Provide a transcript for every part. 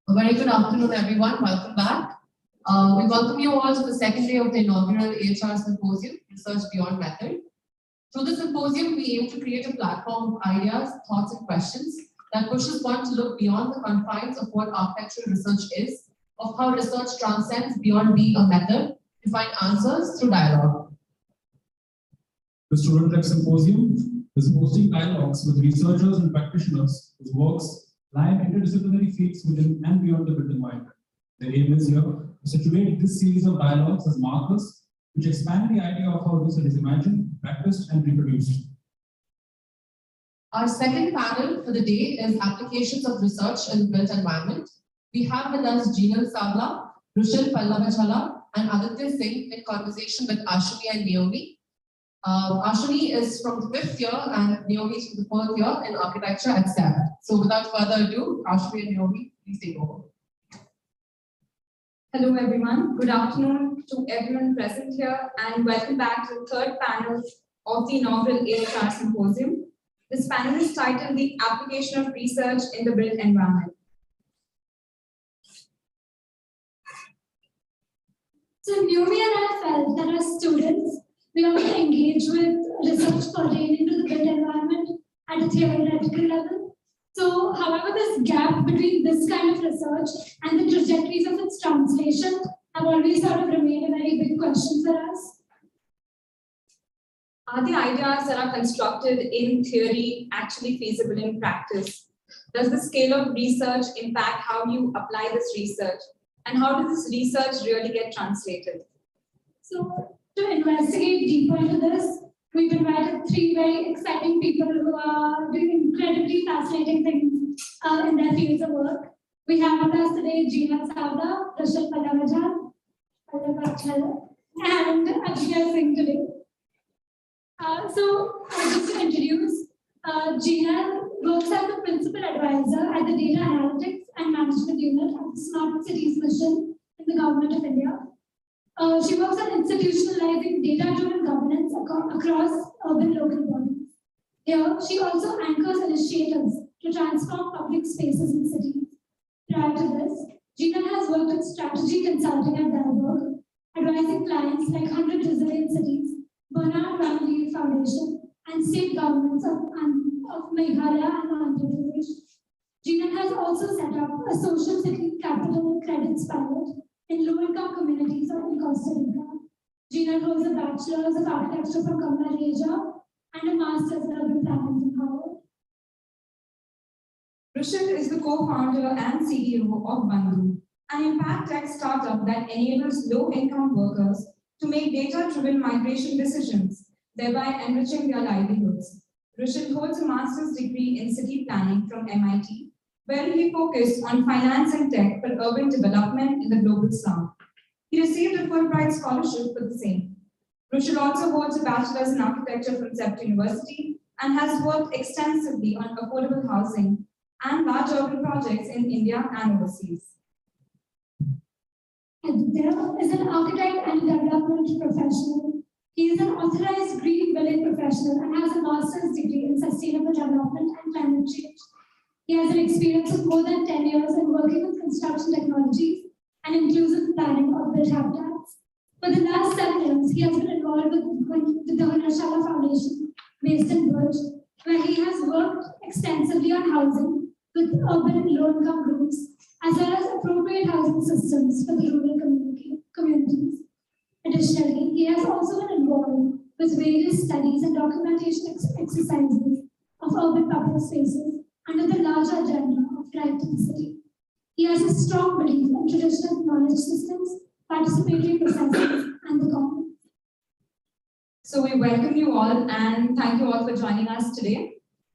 A very good afternoon, everyone. Welcome back. We welcome you all to the second day of the inaugural AHR Symposium, Research Beyond Method. Through the symposium, we aim to create a platform of ideas, thoughts, and questions that pushes one to look beyond the confines of what architectural research is, of how research transcends beyond being a method to find answers through dialogue. The student-led symposium is hosting dialogues with researchers and practitioners whose works lie in interdisciplinary fields within and beyond the built environment. The aim is here to situate this series of dialogues as markers which expand the idea of how research is imagined, practiced, and reproduced. Our second panel for the day is Applications of Research in the Built Environment. We have with us Jeenal Sawla, Rushil, Palavajjhala, and Aditya Singh in conversation with Aashumi and Naomi. Aashumi is from the 5th year and Naomi is from the 4th year in architecture at Shah. So without further ado, Aashumi and Naomi, please take over. Hello everyone, good afternoon to everyone present here and welcome back to the third panel of the inaugural AHR Symposium. This panel is titled The Application of Research in the Built Environment. So Naomi and I felt that as students, we ought to engage with research pertaining to the built environment at a theoretical level. So, however, this gap between this kind of research and the trajectories of its translation have always sort of remained a very big question for us. Are the ideas that are constructed in theory actually feasible in practice? Does the scale of research impact how you apply this research? And how does this research really get translated? So, to investigate deeper into this, we've invited 3 very exciting people who are doing incredibly fascinating things in their fields of work. We have with us today Jeenal Sawla, Rushil Palavajjhala, and Aditya Singh today. So, just to introduce, Jeenal works as the principal advisor at the Data Analytics and Management Unit of the Smart Cities Mission in the Government of India. She works on institutionalizing data-driven governance across urban local bodies. Here, she also anchors initiatives to transform public spaces in cities. Prior to this, Jeenal has worked with strategy consulting at Dalberg, advising clients like 100 Resilient Cities, Bernard Ramlee Foundation, and state governments of Meghalaya and Andhra Pradesh. Jeenal has also set up a social city capital credits pilot in low-income communities in Costa Rica. Jeenal holds a Bachelor's of Architecture from AHR and a Master's in Urban Planning from Harvard. Rushil is the co-founder and CEO of Bandhu, an impact tech startup that enables low-income workers to make data-driven migration decisions, thereby enriching their livelihoods. Rushil holds a master's degree in city planning from MIT, where he focused on finance and tech for urban development in the global south. He received a Fulbright scholarship for the same. Rushil also holds a bachelor's in architecture from Scepter University and has worked extensively on affordable housing and large urban projects in India and overseas. Aditya is an architect and development professional. He is an authorized green building professional and has a master's degree in sustainable development and climate change. He has an experience of more than 10 years in working with construction technologies and inclusive planning of built habitats. For the last 7 years, he has been involved with the Rushil Foundation based in Burj, where he has worked extensively on housing with urban and low-income groups, as well as appropriate housing systems for the rural communities. Additionally, he has also been involved with various studies and documentation exercises of urban public spaces under the larger agenda of right to the city. He has a strong belief in traditional knowledge systems, participatory processes, and the common. So we welcome you all and thank you all for joining us today.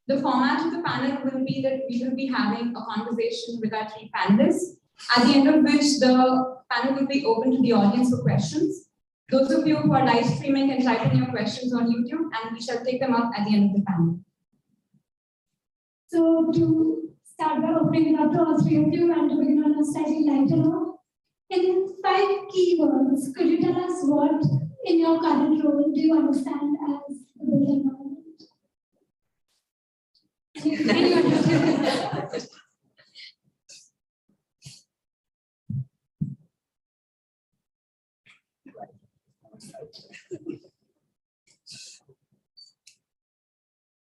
The format of the panel will be that we will be having a conversation with our 3 panelists, at the end of which the panel will be open to the audience for questions. Those of you who are live streaming can type in your questions on YouTube and we shall take them up at the end of the panel. So to start by opening it up to all three of you and to begin on a slightly lighter note, in 5 keywords, could you tell us what in your current role do you understand as the built environment?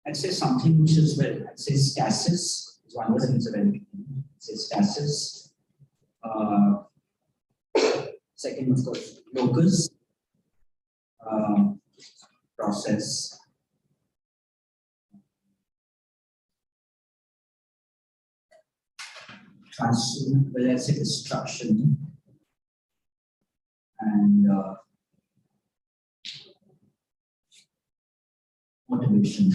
I'd say something which is well, I'd say stasis is one word and it's a very big thing. I'd say stasis. Second, of course, locus, process, transcends, well, let's say destruction, and motivation.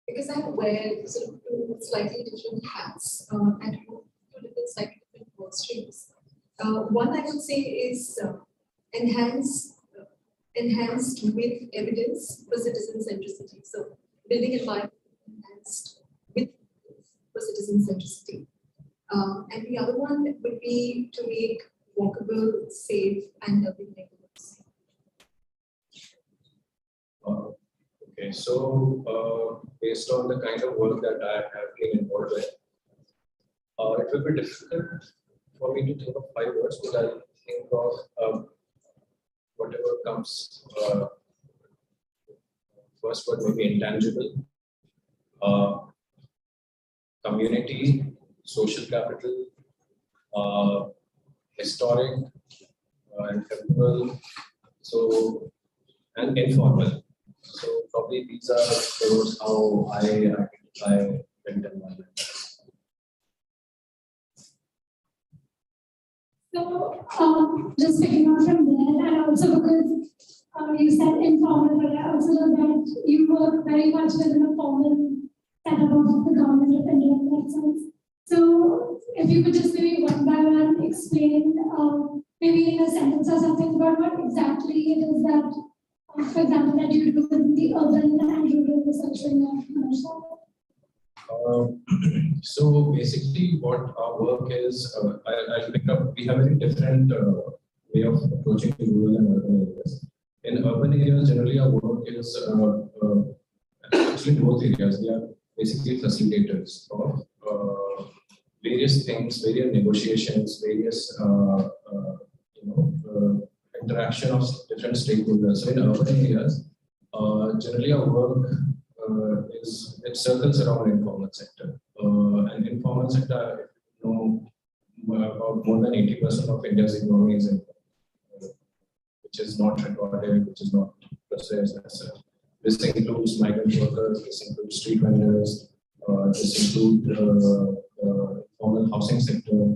Because I wear sort of two slightly different hats at home, two different slightly different work streams. One I would say is enhanced with evidence for citizen centricity. So building environment enhanced with for citizen centricity. And the other one would be to make walkable, safe, and loving neighborhoods. Okay, so based on the kind of work that I have been involved with, it will be difficult for me to think of 5 words, but I'll think of whatever comes. First word may be intangible, community, social capital, historic, and temporal, so and informal. So probably these are those how I identify built environment. So just picking up from there, and also because you said informal, but I also know that you work very much within a formal setup of the government of India in that sense. So if you could just maybe one by one explain, maybe in a sentence or something, about what exactly it is that, for example, that you do with the urban and rural research in your commercial. So basically what our work is, I'll pick up, we have a very different way of approaching rural and urban areas. In urban areas, generally our work is, actually in both areas, we are basically facilitators of various things, various negotiations, various interaction of different stakeholders. So in urban areas, generally our work it circles around informal sector. And informal sector, about more than 80% of India's economy is informal, which is not recorded, which is not processed as such. This includes migrant workers, this includes street vendors, this includes informal housing sector.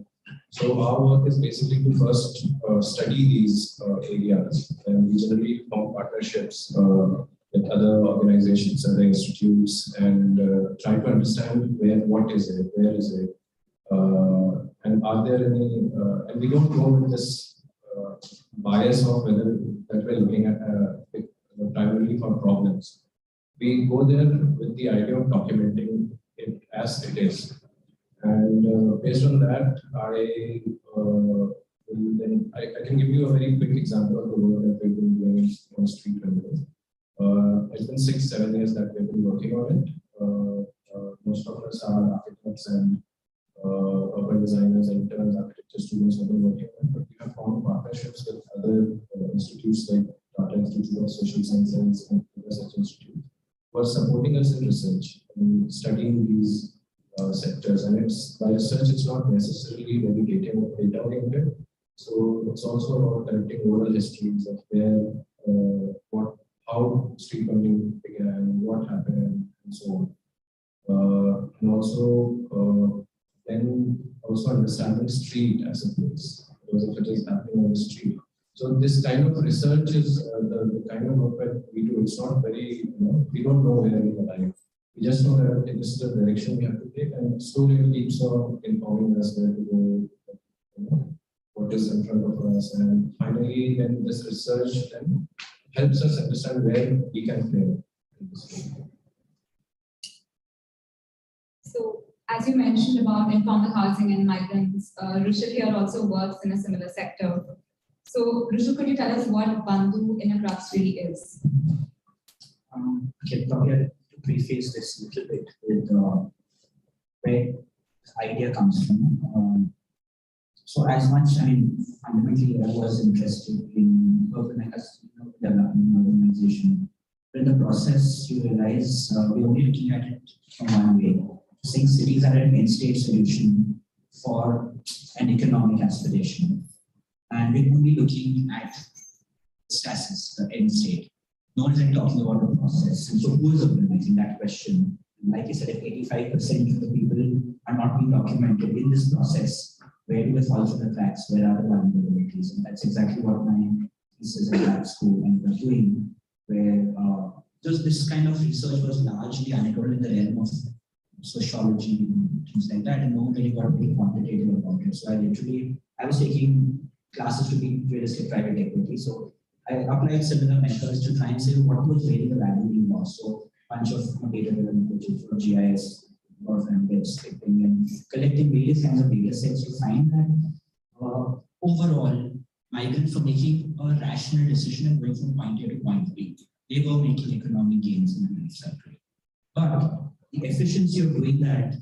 So our work is basically to first study these areas, and we generally form partnerships with other organizations, other institutes, and try to understand what is it, where is it, and are there any, and we don't go with this bias of whether that we're looking at primarily for problems. We go there with the idea of documenting it as it is. And based on that, I can give you a very quick example of the work that we've been doing on street vendors. It's been 6-7 years that we've been working on it. Most of us are architects and urban designers, interns, architecture students have been working on it, but we have formed partnerships with other institutes like Tata Institute of Social Sciences and other such institutes who are supporting us in research and studying these sectors. And it's by research, it's not necessarily very data oriented. So it's also about collecting oral histories of where, how street vending began, what happened, and so on. And also then also understanding street as a place, because if it is happening on the street. So this kind of research is the kind of work that we do. It's not very, we don't know where we arrive. We just know that this is the direction we have to take, and slowly it keeps on informing us where to go, what is in front of us, and finally, then this research then helps us understand where we can play in this field. So, as you mentioned about informal housing and migrants, Rushil here also works in a similar sector. So, Rushil, could you tell us what Bandhu in a crux really is? Okay, probably I have to preface this a little bit with where this idea comes from. So as much, I mean, fundamentally I was interested in urban development, urbanization. But in the process, you realize we're only looking at it from one way. Saying cities are an end-state solution for an economic aspiration. And we're only looking at status, the end state. No one is talking about the process. And so who is urbanizing that question? Like I said, if 85% of the people are not being documented in this process, where do they fall through the cracks? Where are the vulnerabilities? And that's exactly what my thesis in lab school and was doing, where just this kind of research was largely anecdotal in the realm of sociology and things like that, and no one really got very quantitative about it. So I was taking classes to be realistic private equity. So I applied similar methods to try and say what was really the value being lost. So a bunch of data development, for GIS, or web scraping, and collecting various kinds of data sets to find that overall, migrants were making a rational decision and going from point A to point B. They were making economic gains in the life cycle. But the efficiency of doing that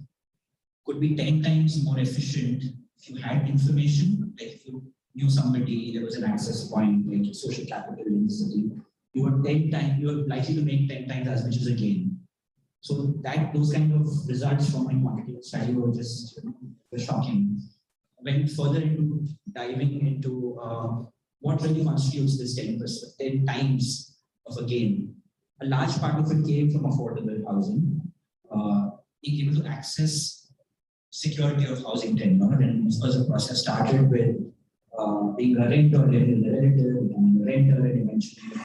could be 10 times more efficient if you had information, like if you knew somebody, there was an access point, like social capital in the city, you were likely to make 10 times as much as a gain. So those kind of results from my quantitative study were just were shocking. Went further into diving into what really constitutes this 10 times of a gain. A large part of it came from affordable housing, being able to access security of housing tenure. And of course, the process started with being a renter, living with a relative, becoming a renter, and eventually.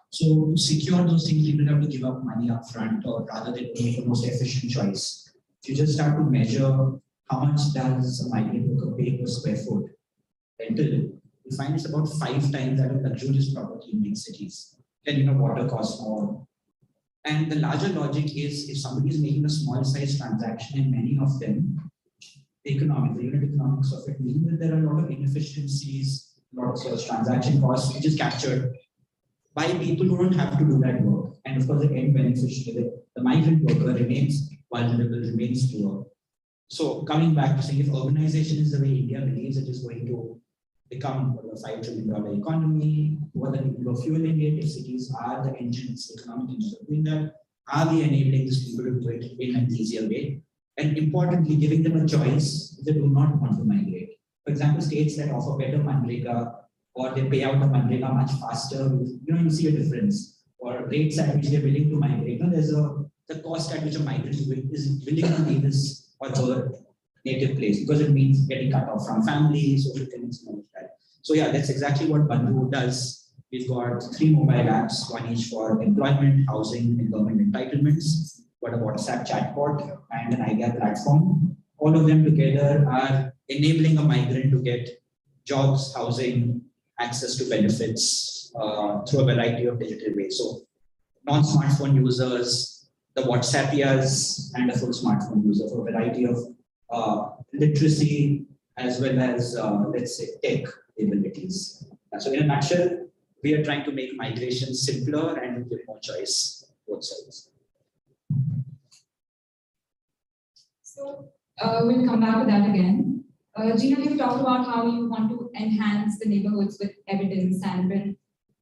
So to secure those things, people have to give up money up front, or rather they make the most efficient choice. If you just start to measure how much does a migrant worker pay per square foot rental, you find it's about 5 times that of luxurious property in big cities. Then water costs more. And the larger logic is if somebody is making a small size transaction, and many of them, the unit economics of it mean that there are a lot of inefficiencies, a lot of transaction costs, which is captured by people who don't have to do that work. And of course, the end beneficiary, the migrant worker, remains vulnerable, remains poor. So coming back to saying if urbanization is the way India believes it is going to become a $5 trillion economy, what the people are fueling it, if cities are the engines, the economic engines of doing that, are we enabling these people to do it in an easier way? And importantly, giving them a choice if they do not want to migrate. For example, states that offer better Manrega, or they pay out the Manrega much faster, you see a difference. Or rates at which they're willing to migrate. There's the cost at which a migrant is willing to leave his or her native place, because it means getting cut off from family, social connections, and all that. So yeah, that's exactly what Bandhu does. We've got 3 mobile apps, one each for employment, housing, and government entitlements. Got a WhatsApp chatbot and an idea platform. All of them together are enabling a migrant to get jobs, housing, access to benefits through a variety of digital ways. So non-smartphone users, the WhatsAppians, and a full smartphone user for a variety of literacy as well as, let's say, tech abilities. So in a nutshell, we are trying to make migration simpler and give more choice both sides. So we'll come back to that again. Jeenal, you've talked about how you want to enhance the neighborhoods with evidence and build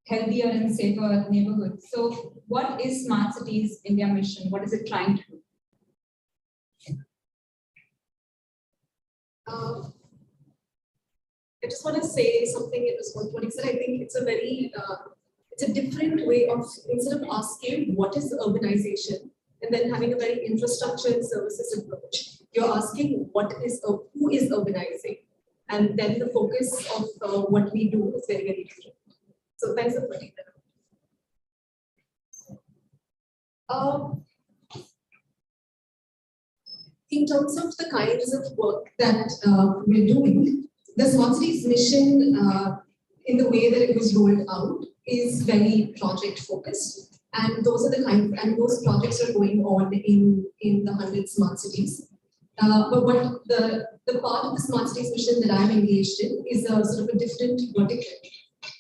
healthier and safer neighborhoods. So what is Smart Cities India mission? What is it trying to do? I just want to say something in response to what he said. I think it's a very, it's a different way of, instead of asking what is urbanization, and then having a very infrastructure and services approach, you're asking who is urbanizing, and then the focus of what we do is very, very different. So thanks for putting that out. in terms of the kinds of work that we're doing, the Smart Cities mission, in the way that it was rolled out, is very project focused. And those are the and those projects are going on in the 100 smart cities. But what the part of the Smart Cities mission that I'm engaged in is a sort of a different vertical.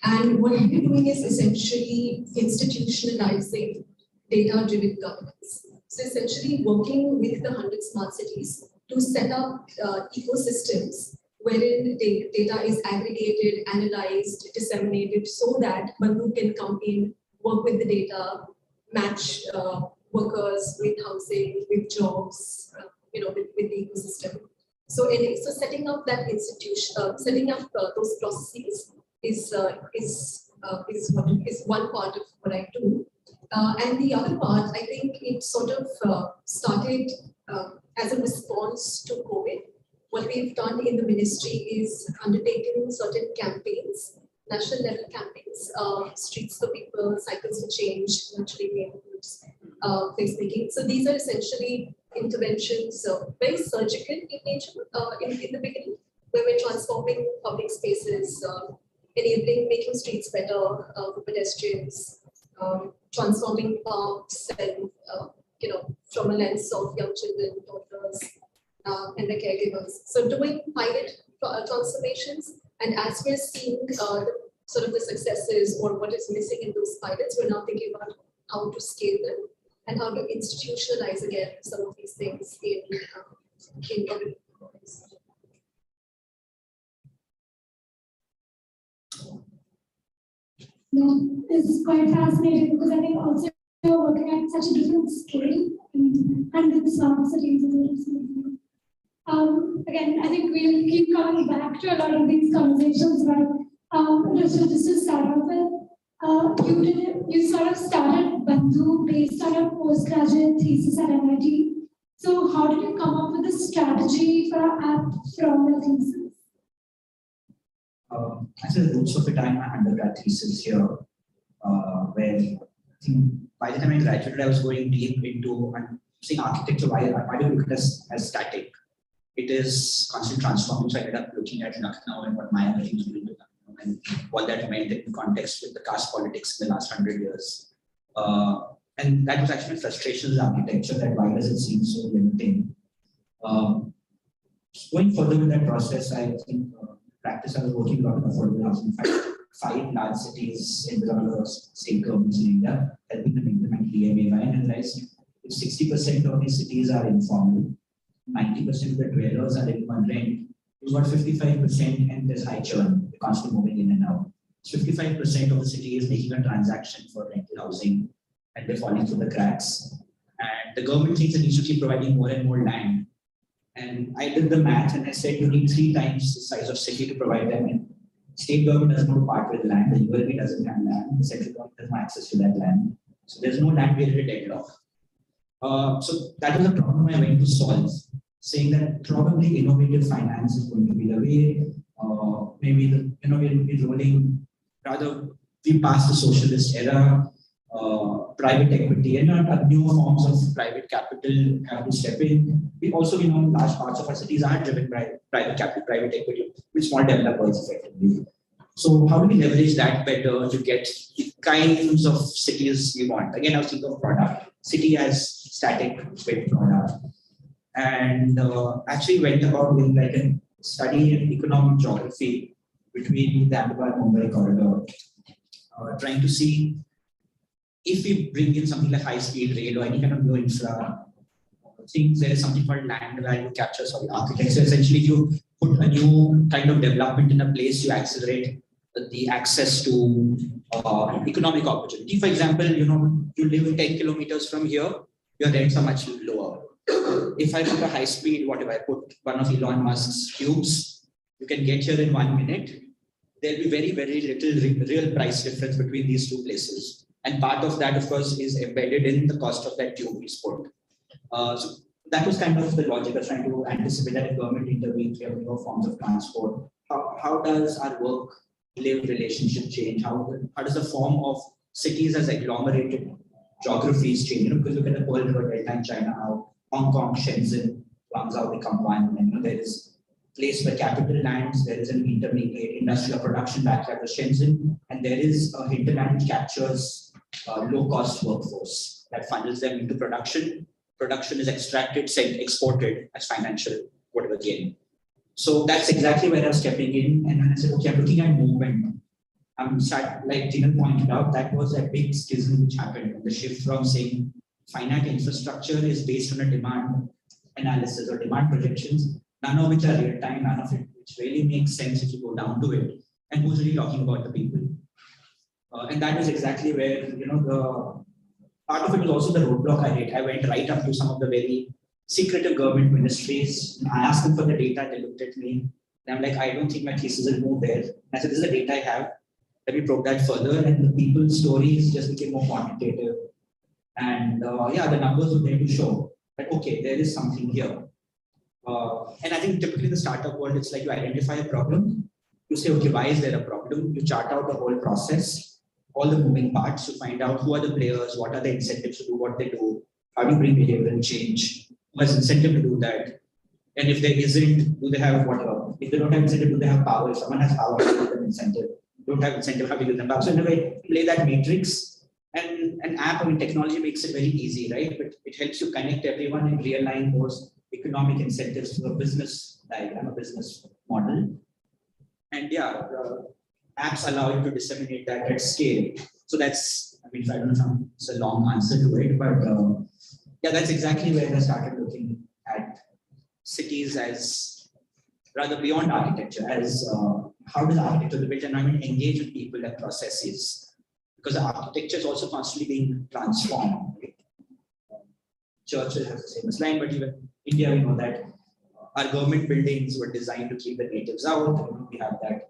And what we're doing is essentially institutionalizing data-driven governance. So essentially working with the 100 smart cities to set up ecosystems wherein data is aggregated, analyzed, disseminated, so that Bandhu can come in, work with the data, match workers with housing, with jobs, with the ecosystem. So setting up that institution, setting up those processes is one part of what I do. And the other part, I think it sort of started as a response to COVID. What we've done in the ministry is undertaken certain campaigns, national level campaigns, streets for people, cycles for change, nurturing neighborhoods, placemaking. So these are essentially interventions, very surgical in nature in the beginning, where we're transforming public spaces, enabling, making streets better for pedestrians, transforming parks and, from a lens of young children, daughters, and the caregivers. So doing pilot transformations, and as we're seeing sort of the successes or what is missing in those pilots, we're now thinking about how to scale them and how to institutionalize again some of these things in urban communities. No, this is quite fascinating because I think also you're working at such a different scale and with smart cities. Again, I think we'll keep coming back to a lot of these conversations, but just to start off with, you sort of started Bandhu based on a postgraduate thesis at MIT. So how did you come up with a strategy for an app from your thesis? Actually, the roots of it, I my undergrad thesis here, where I think by the time I graduated, I was going deep into seeing architecture. Why do you look at it as static? It is constantly transforming. So I ended up looking at Lucknow and what my team was doing to Lucknow and what that meant in context with the caste politics in the last 100 years. And that was actually frustration with architecture, that why does it seem so limiting? Going further with that process, I think practice, I was working a lot with affordable housing, five large cities in the state governments in India, helping them implement DMAY, and realized if 60% of these cities are informal, 90% of the dwellers are living on rent, you've got 55% and there's high churn, they're constantly moving in and out. 55% of the city is making a transaction for rental housing and they're falling through the cracks. And the government thinks it needs to keep providing more and more land. And I did the math and I said you need 3 times the size of city to provide them. And state government does not part with land, the ULB doesn't have land, the central government has no access to that land. So there's no land barrier deadlock. So that was a problem I went to solve, saying that probably innovative finance is going to be the way. Maybe we'll be rolling, rather we passed the socialist era, private equity and new forms of private capital have to step in. We also, large parts of our cities are driven by private capital, private equity, with small developers effectively. So how do we leverage that better to get the kinds of cities we want? Again, I was thinking of product. City as static with product. And actually went about doing like a study in economic geography between the Ahmedabad-Mumbai corridor, trying to see if we bring in something like high-speed rail or any kind of new infra, things, there is something called land value capture, architecture. Essentially, if you put a new kind of development in a place, you accelerate the access to economic opportunity. For example, you live 10 kilometers from here, your rents are much lower. If I put a high speed, what if I put one of Elon Musk's tubes, you can get here in 1 minute. There'll be very, very little real price difference between these two places. And part of that, of course, is embedded in the cost of that tube we put. So that was kind of the logic of trying to anticipate that if government intervenes, we have newer forms of transport. How does our work-live relationship change? How does the form of cities as agglomerated geographies change? Because look at the Pearl River Delta in China, how Hong Kong, Shenzhen, Guangzhou become one, and there is place where capital lands, there is an intermediate industrial production backyard of Shenzhen, and there is a hinterland which captures low-cost workforce that funnels them into production. Production is extracted, sent, exported as financial whatever gain. So that's exactly where I was stepping in, and I said, okay, I'm looking at movement. Like Jeenal pointed out, that was a big schism which happened. The shift from saying finite infrastructure is based on a demand analysis or demand projections, none of which are real time, none of it which really makes sense if you go down to it. And who's really talking about the people? And that was exactly where, the part of it was also the roadblock I hit. I went right up to some of the very secretive government ministries. I asked them for the data, they looked at me. And I'm like, I don't think my thesis will move there. And I said, this is the data I have. Let me probe that further. And the people's stories just became more quantitative. And the numbers were there to show that, okay, there is something here. And I think typically in the startup world, it's like you identify a problem. You say, okay, why is there a problem? You chart out the whole process, all the moving parts to find out who are the players, what are the incentives to do what they do, how do you bring behavioral change, who has incentive to do that. And if there isn't, do they have whatever? If they don't have incentive, do they have power? If someone has power, give them incentive. Don't have incentive, how do you give them power? So in a way, play that matrix. And an app, technology makes it very easy, right? But it helps you connect everyone and realign those economic incentives to a business diagram, a business model. And apps allow you to disseminate that at scale. So that's, I don't know if it's a long answer to it, but that's exactly where I started looking at cities as rather beyond architecture, as how does architecture, the built environment engage with people and processes? Because the architecture is also constantly being transformed. Right? Churchill has the famous line, but even India, we know that our government buildings were designed to keep the natives out. We have that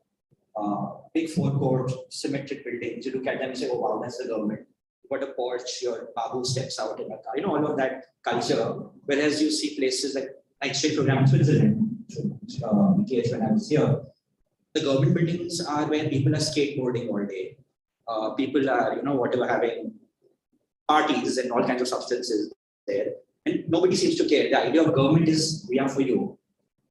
big forecourt, symmetric buildings. You look at them and say, oh, wow, that's the government. You've got a porch, your babu steps out in a car, all of that culture. Whereas you see places like exchange program in Switzerland, when I was here, the government buildings are where people are skateboarding all day. People are, having parties and all kinds of substances there. And nobody seems to care. The idea of government is, we are for you.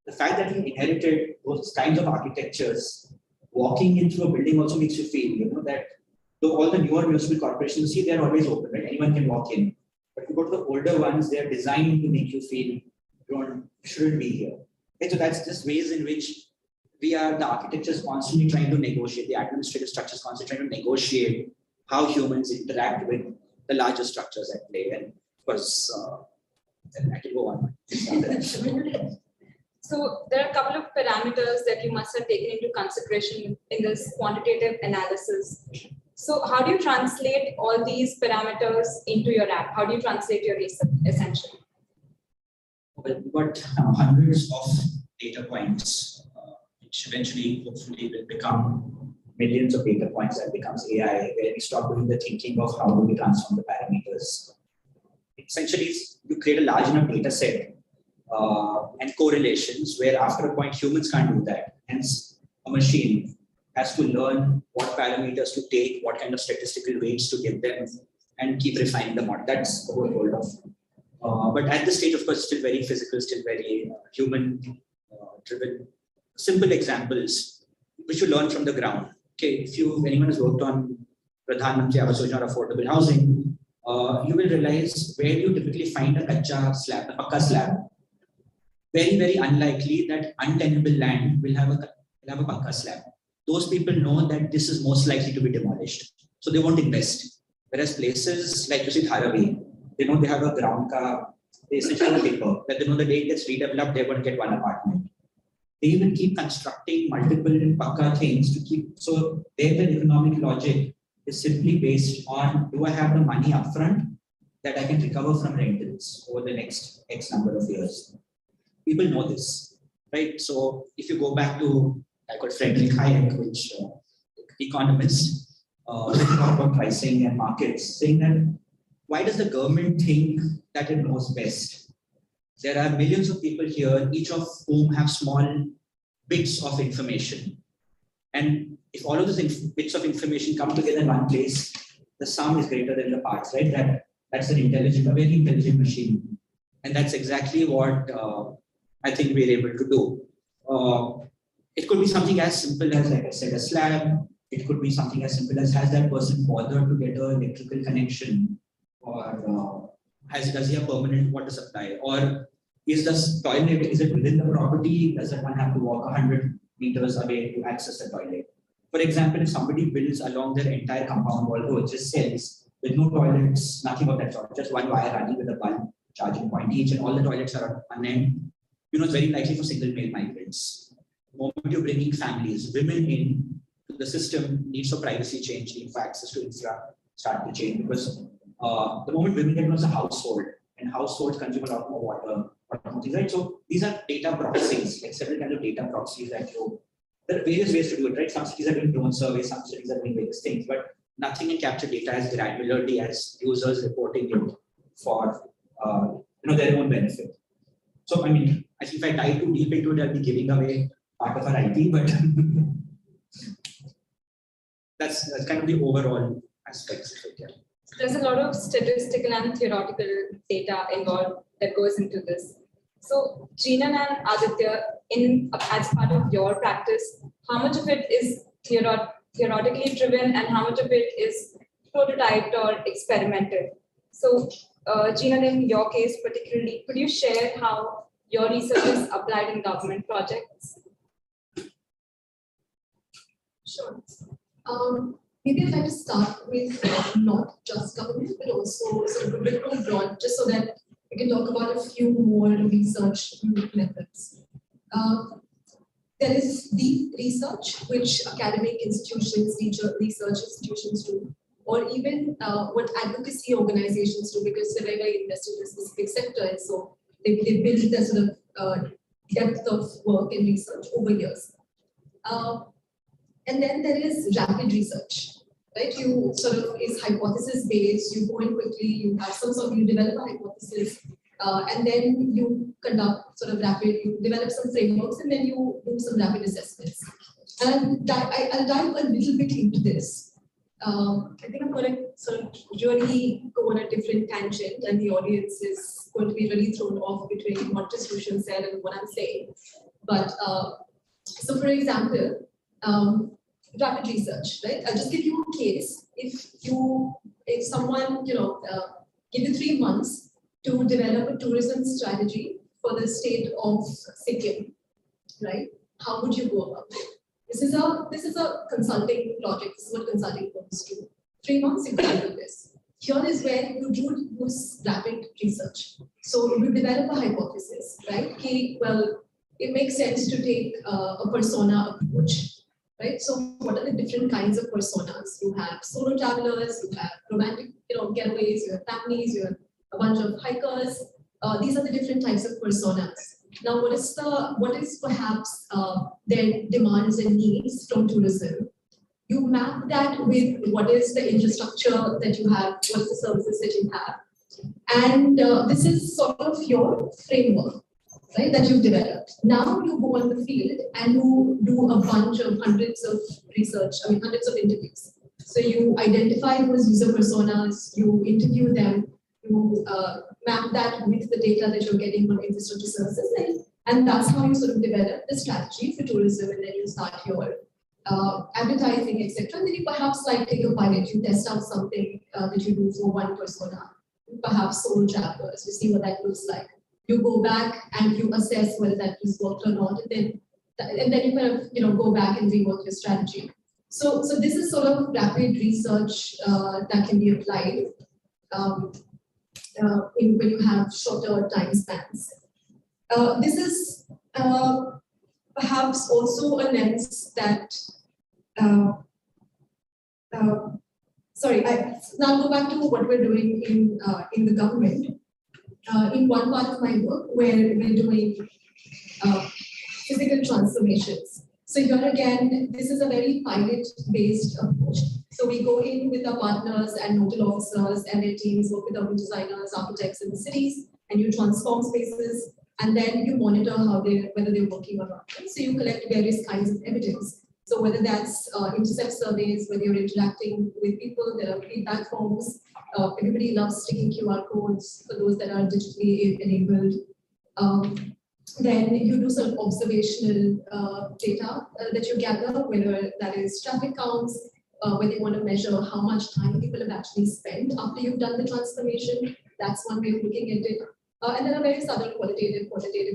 The fact that we inherited those kinds of architectures, walking into a building also makes you feel, that though all the newer municipal corporations, see, they're always open, right? Anyone can walk in. But if you go to the older ones, they're designed to make you feel you shouldn't be here. Okay, so that's just ways in which the architecture is constantly trying to negotiate, the administrative structure is constantly trying to negotiate how humans interact with the larger structures at play. And of course, I can go on. So there are a couple of parameters that you must have taken into consideration in this quantitative analysis. So how do you translate all these parameters into your app? How do you translate your research, essentially? Well, we've got hundreds of data points, which eventually, hopefully, will become millions of data points that becomes AI, where we stop doing the thinking of how do we transform the parameters. Essentially, you create a large enough data set and correlations where after a point humans can't do that. Hence, a machine has to learn what parameters to take, what kind of statistical weights to give them, and keep refining the model. That's the whole world of. But at this stage, of course, still very physical, still very human-driven. Simple examples which you learn from the ground. Okay, if anyone has worked on Pradhan Mantri Awas Yojana or affordable housing, you will realize where you typically find a kacha slab, a pakka slab. Very, very unlikely that untenable land will have a pakka slab. Those people know that this is most likely to be demolished, so they won't invest. Whereas places like you see Dharavi, they know they have a ground car, they essentially have a paper that they know the day it gets redeveloped, they're going to get one apartment. They even keep constructing multiple pakka things to keep. So their economic logic is simply based on, do I have the money upfront that I can recover from rentals over the next X number of years? People know this, right? So if you go back to, I got Frederick Hayek, which economist, talking about pricing and markets, saying that why does the government think that it knows best? There are millions of people here, each of whom have small bits of information. And if all of those bits of information come together in one place, the sum is greater than the parts, right? That's a very intelligent machine. And that's exactly what I think we're able to do. It could be something as simple as, like I said, a slab. It could be something as simple as, has that person bothered to get an electrical connection, or does he have permanent water supply, or is the toilet, is it within the property? Does that one have to walk 100 meters away to access the toilet? For example, if somebody builds along their entire compound wall road, just cells with no toilets, nothing of that sort, just one wire running with a bulb charging point each, and all the toilets are at one end, it's very likely for single male migrants. The moment you're bringing families, women in the system, needs for privacy change, need for access to infra start to change, because the moment women get into a household, and households consume a lot more water, right? So these are data proxies, like several kinds of data proxies that there are various ways to do it, right? Some cities are doing drone surveys, some cities are doing various things, but nothing can capture data as granularly as users reporting it for their own benefit. So, I think if I dive too deep into it, I'll be giving away part of our IP, but that's kind of the overall aspects of it. Yeah. There's a lot of statistical and theoretical data involved that goes into this. So, Jeenal and Aditya, as part of your practice, how much of it is theoretically driven and how much of it is prototyped or experimented? So, Jeenal, in your case particularly, could you share how your research is applied in government projects? Sure. Maybe I'd like to start with not just government, but also sort of a bit more broad, just so that we can talk about a few more research methods. There is deep research, which academic institutions, research institutions do, or even what advocacy organizations do, because they're very invested in a specific sector, and so they build their sort of depth of work and research over years. And then there is rapid research, right? You sort of is hypothesis based, you go in quickly, you have you develop a hypothesis, and then you conduct sort of you develop some frameworks, and then you do some rapid assessments. And I'll dive a little bit into this. I think I'm going to sort of really go on a different tangent, and the audience is going to be really thrown off between what just Rushil said and what I'm saying. But so, for example, rapid research, right? I'll just give you a case. If someone, give you 3 months to develop a tourism strategy for the state of Sikkim, right? How would you go about it? This is a consulting project. This is what consulting firms do. 3 months, you can do this. Here is where you do use rapid research. So you develop a hypothesis, right? Okay, well, it makes sense to take a persona approach. Right? So what are the different kinds of personas? You have solo travelers, you have romantic, getaways, you have families, you have a bunch of hikers. These are the different types of personas. Now, what is perhaps their demands and needs from tourism? You map that with what is the infrastructure that you have, what is the services that you have. And this is sort of your framework, right, that you've developed. Now you go on the field and you do a bunch of hundreds of interviews. So you identify those user personas, you interview them, you map that with the data that you're getting from infrastructure services, and that's how you sort of develop the strategy for tourism, and then you start your advertising, etc. And then you perhaps take a pilot, you test out something that you do for one persona, perhaps solo travelers, you see what that looks like. You go back and you assess whether that has worked or not, and then you kind of go back and rework your strategy. So this is sort of rapid research that can be applied when you have shorter time spans. This is perhaps also a lens that. Sorry, now go back to what we're doing in the government. In one part of my work where we're doing physical transformations. So here again, this is a very pilot-based approach. So we go in with our partners and nodal officers and their teams, work with urban designers, architects in the cities, and you transform spaces, and then you monitor whether they're working or not. So you collect various kinds of evidence. So whether that's intercept surveys, whether you're interacting with people, there are feedback forms. Everybody loves sticking QR codes for those that are digitally enabled. Then you do sort of observational data that you gather, whether that is traffic counts, when they want to measure how much time people have actually spent after you've done the transformation. That's one way of looking at it. And there are various other quantitative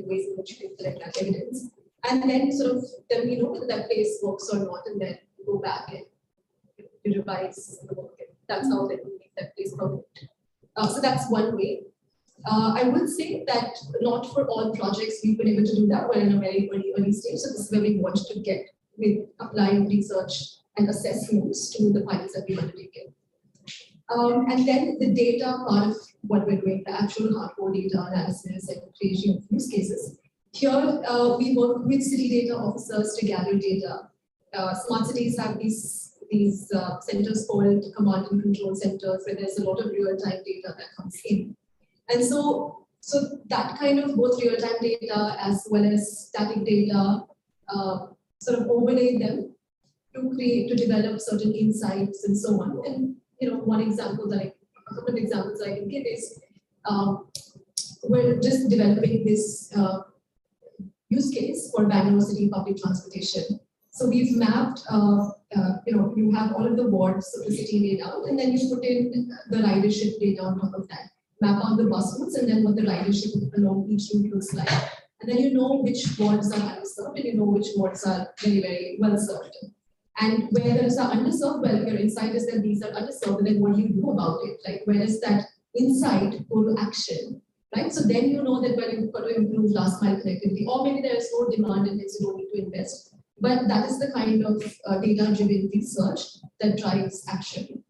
ways in which you can collect that evidence. And then sort of tell me, whether that place works or not, and then go back and you revise the work. That's how they make that place permanent. So that's one way. I would say that not for all projects we've been able to do that. We're in a very early stage. So this is where we want to get with applying research and assessments to the pilots that we've undertaken. And then the data part of what we're doing, the actual hardcore data analysis and creation of use cases. Here, we work with city data officers to gather data. Smart cities have these centers called command and control centers where there's a lot of real-time data that comes in. And so that kind of both real-time data as well as static data, sort of overlay them to develop certain insights and so on. And one example a couple of examples I can give is we're just developing this use case for Bangalore City public transportation. So we've mapped, you have all of the wards of the city laid out, and then you put in the ridership data on top of that. Map out the bus routes and then what the ridership along each route looks like. And then you know which wards are underserved and you know which wards are very, very well served. And where those are underserved, well, your insight is that these are underserved, and then what do you do about it? Like, where does that insight go to action? Right? So then you know that, well, you've got to improve last mile connectivity, or maybe there is no demand and hence you don't need to invest. But that is the kind of data-driven research that drives action.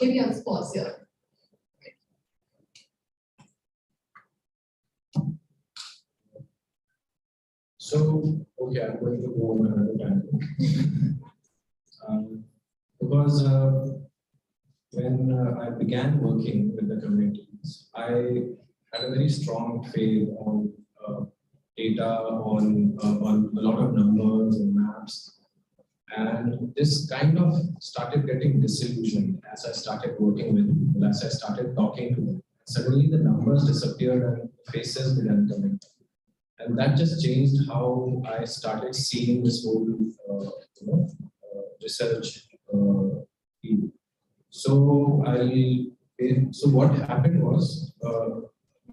Maybe I'll pause here. So, okay, I'm going to go on another tangent. Because when I began working with the communities, I had a very strong faith on data, on a lot of numbers and maps. And this kind of started getting disillusioned as I started working with people, as I started talking to them. Suddenly the numbers disappeared and faces began coming. And that just changed how I started seeing this whole research field. So what happened was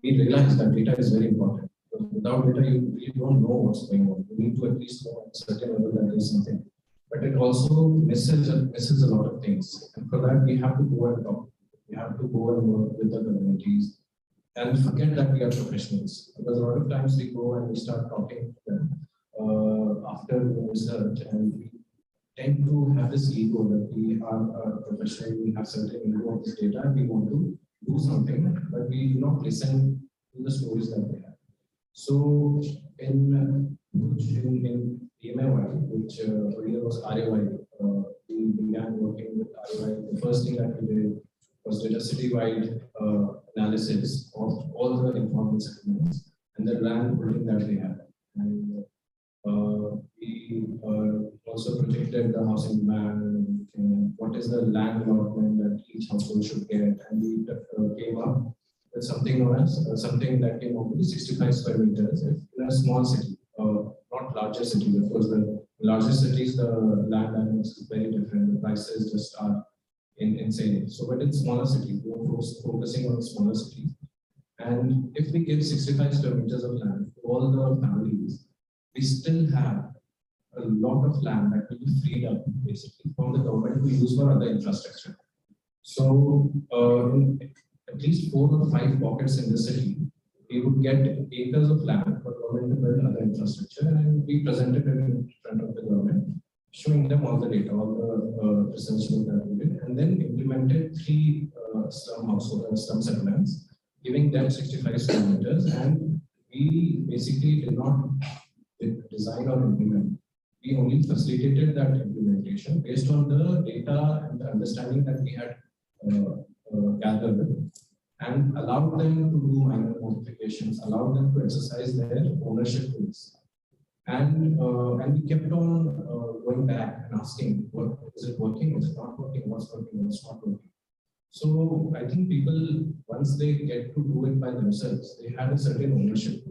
we realized that data is very important. Without data, you don't know what's going on. You need to at least know at a certain level that there is something. But it also misses a lot of things. And for that, we have to go and talk. We have to go and work with the communities. And forget that we are professionals, because a lot of times we go and we start talking to them after the research, and we tend to have this ego that we are a professional, we have certain ego of this data, and we want to do something, but we do not listen to the stories that they have. So in EMI, which earlier was RAY, we began working with RAY. The first thing that we did was did a citywide analysis of all the informal settlements and the land holding that they had. And we also projected the housing plan, and what is the land allotment that each household should get. And we came up with something known as something that came up with 65 square meters in a small city, not larger city. Of course, the larger cities, the land dynamics is very different. The prices just are insane. So, but in smaller cities, we are focusing on smaller cities. And if we give 65 square meters of land to all the families, we still have a lot of land that will be freed up basically from the government to use for other infrastructure. So, in at least 4 or 5 pockets in the city, we would get acres of land for government to build other infrastructure, and we presented it in front of the government, showing them all the data, all the research that we did, and then implemented 3 slum settlements, giving them 65 square meters, and we basically did not design or implement. We only facilitated that implementation based on the data and the understanding that we had gathered, and allowed them to do minor modifications, allowed them to exercise their ownership rights. And we kept on going back and asking, is it working? Is it not working? What's working? What's not working? So I think people, once they get to do it by themselves, they had a certain ownership.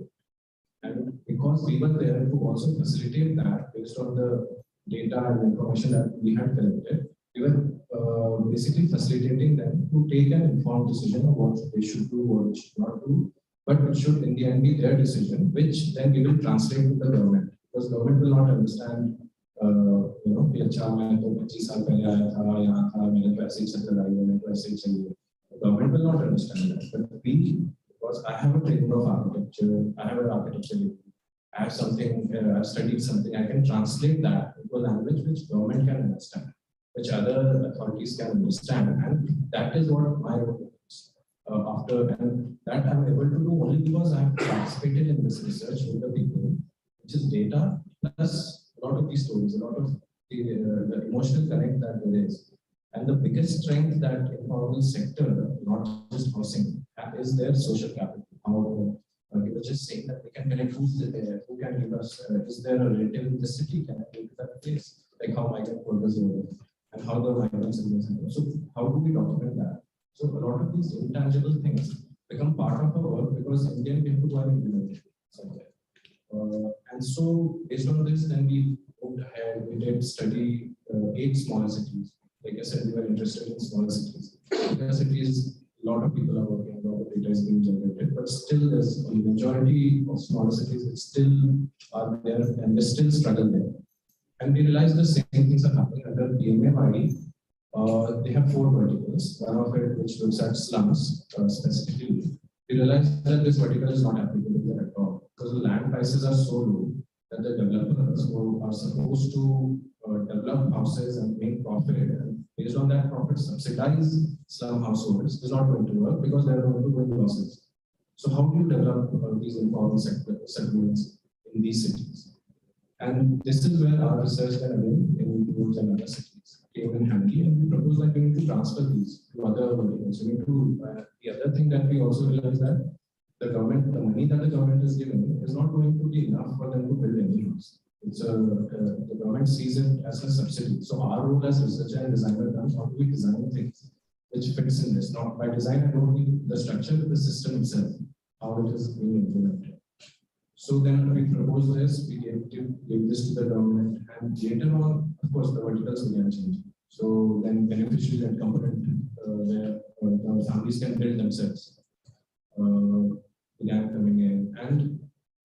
because we were there to also facilitate that based on the data and information that we had collected. We were basically facilitating them to take an informed decision of what they should do, what they should not do, but it should in the end be their decision, which then we will translate to the government, because government will not understand, कि अच्छा मैं तो 25 साल पहले आया था, यहाँ था, मैंने तो ऐसे ही चक्कर आई, मैंने तो ऐसे ही चाहिए. Government will not understand that, but we, because I have a training of architecture, I have an architecture degree, I have something, I've studied something, I can translate that into a language which government can understand, which other authorities can understand, and that is what my role is. And that I'm able to do only because I've participated in this research with the people, which is data plus a lot of these stories, a lot of the emotional connect that there is. And the biggest strength that informal sector, not just housing, is their social capital. How we were just saying that we can connect who's there, who can give us, is there a relative in the city, can I go to that place? Like how migrant workers were, and how the migrants in the center. So how do we document that? So a lot of these intangible things become part of our work because Indian people who are implemented somewhere. And so based on this, then we moved ahead, we did study 8 smaller cities. Like I said, we were interested in smaller cities. Because cities, a lot of people are working, a lot of data is being generated, but still there's a majority of smaller cities that still are there and they still struggle there. And we realized the same things are happening under PMAY. They have 4 verticals, one of it which looks at slums specifically. We realized that this vertical is not applicable there at all because the land prices are so low that the developers who are supposed to develop houses and make profit, and based on that profit subsidize slum households is not going to work because they are going to go into losses. So how do you develop these informal settlements in these cities? And this is where our research then again in Toulouse and other cities came in handy, and we proposed that we need to transfer these to other verticals. We need to, the other thing that we also realized that the government, the money that the government is giving is not going to be enough for them to build any house. It's the government sees it as a subsidy. So our role as researcher and designer comes, how do we design things which fits in this? Not by design, I don't mean the structure, but the system itself, how it is being implemented. So then we proposed this, we gave this to the government, and later on, of course, the verticals began changing. So then beneficiary and component where the families can build themselves began coming in, and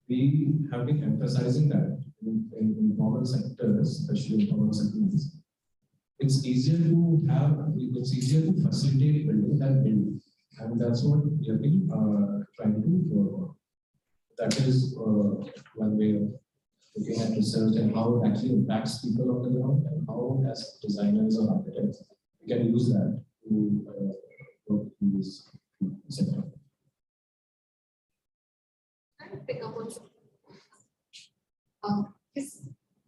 we have been emphasizing that in informal sectors, especially informal settlements. It's easier to facilitate building than building, and that's what we have been trying to work on. That is one way of looking at research and how it actually impacts people on the ground, and how, as designers or architects, we can use that to work in this sector. I pick up on something.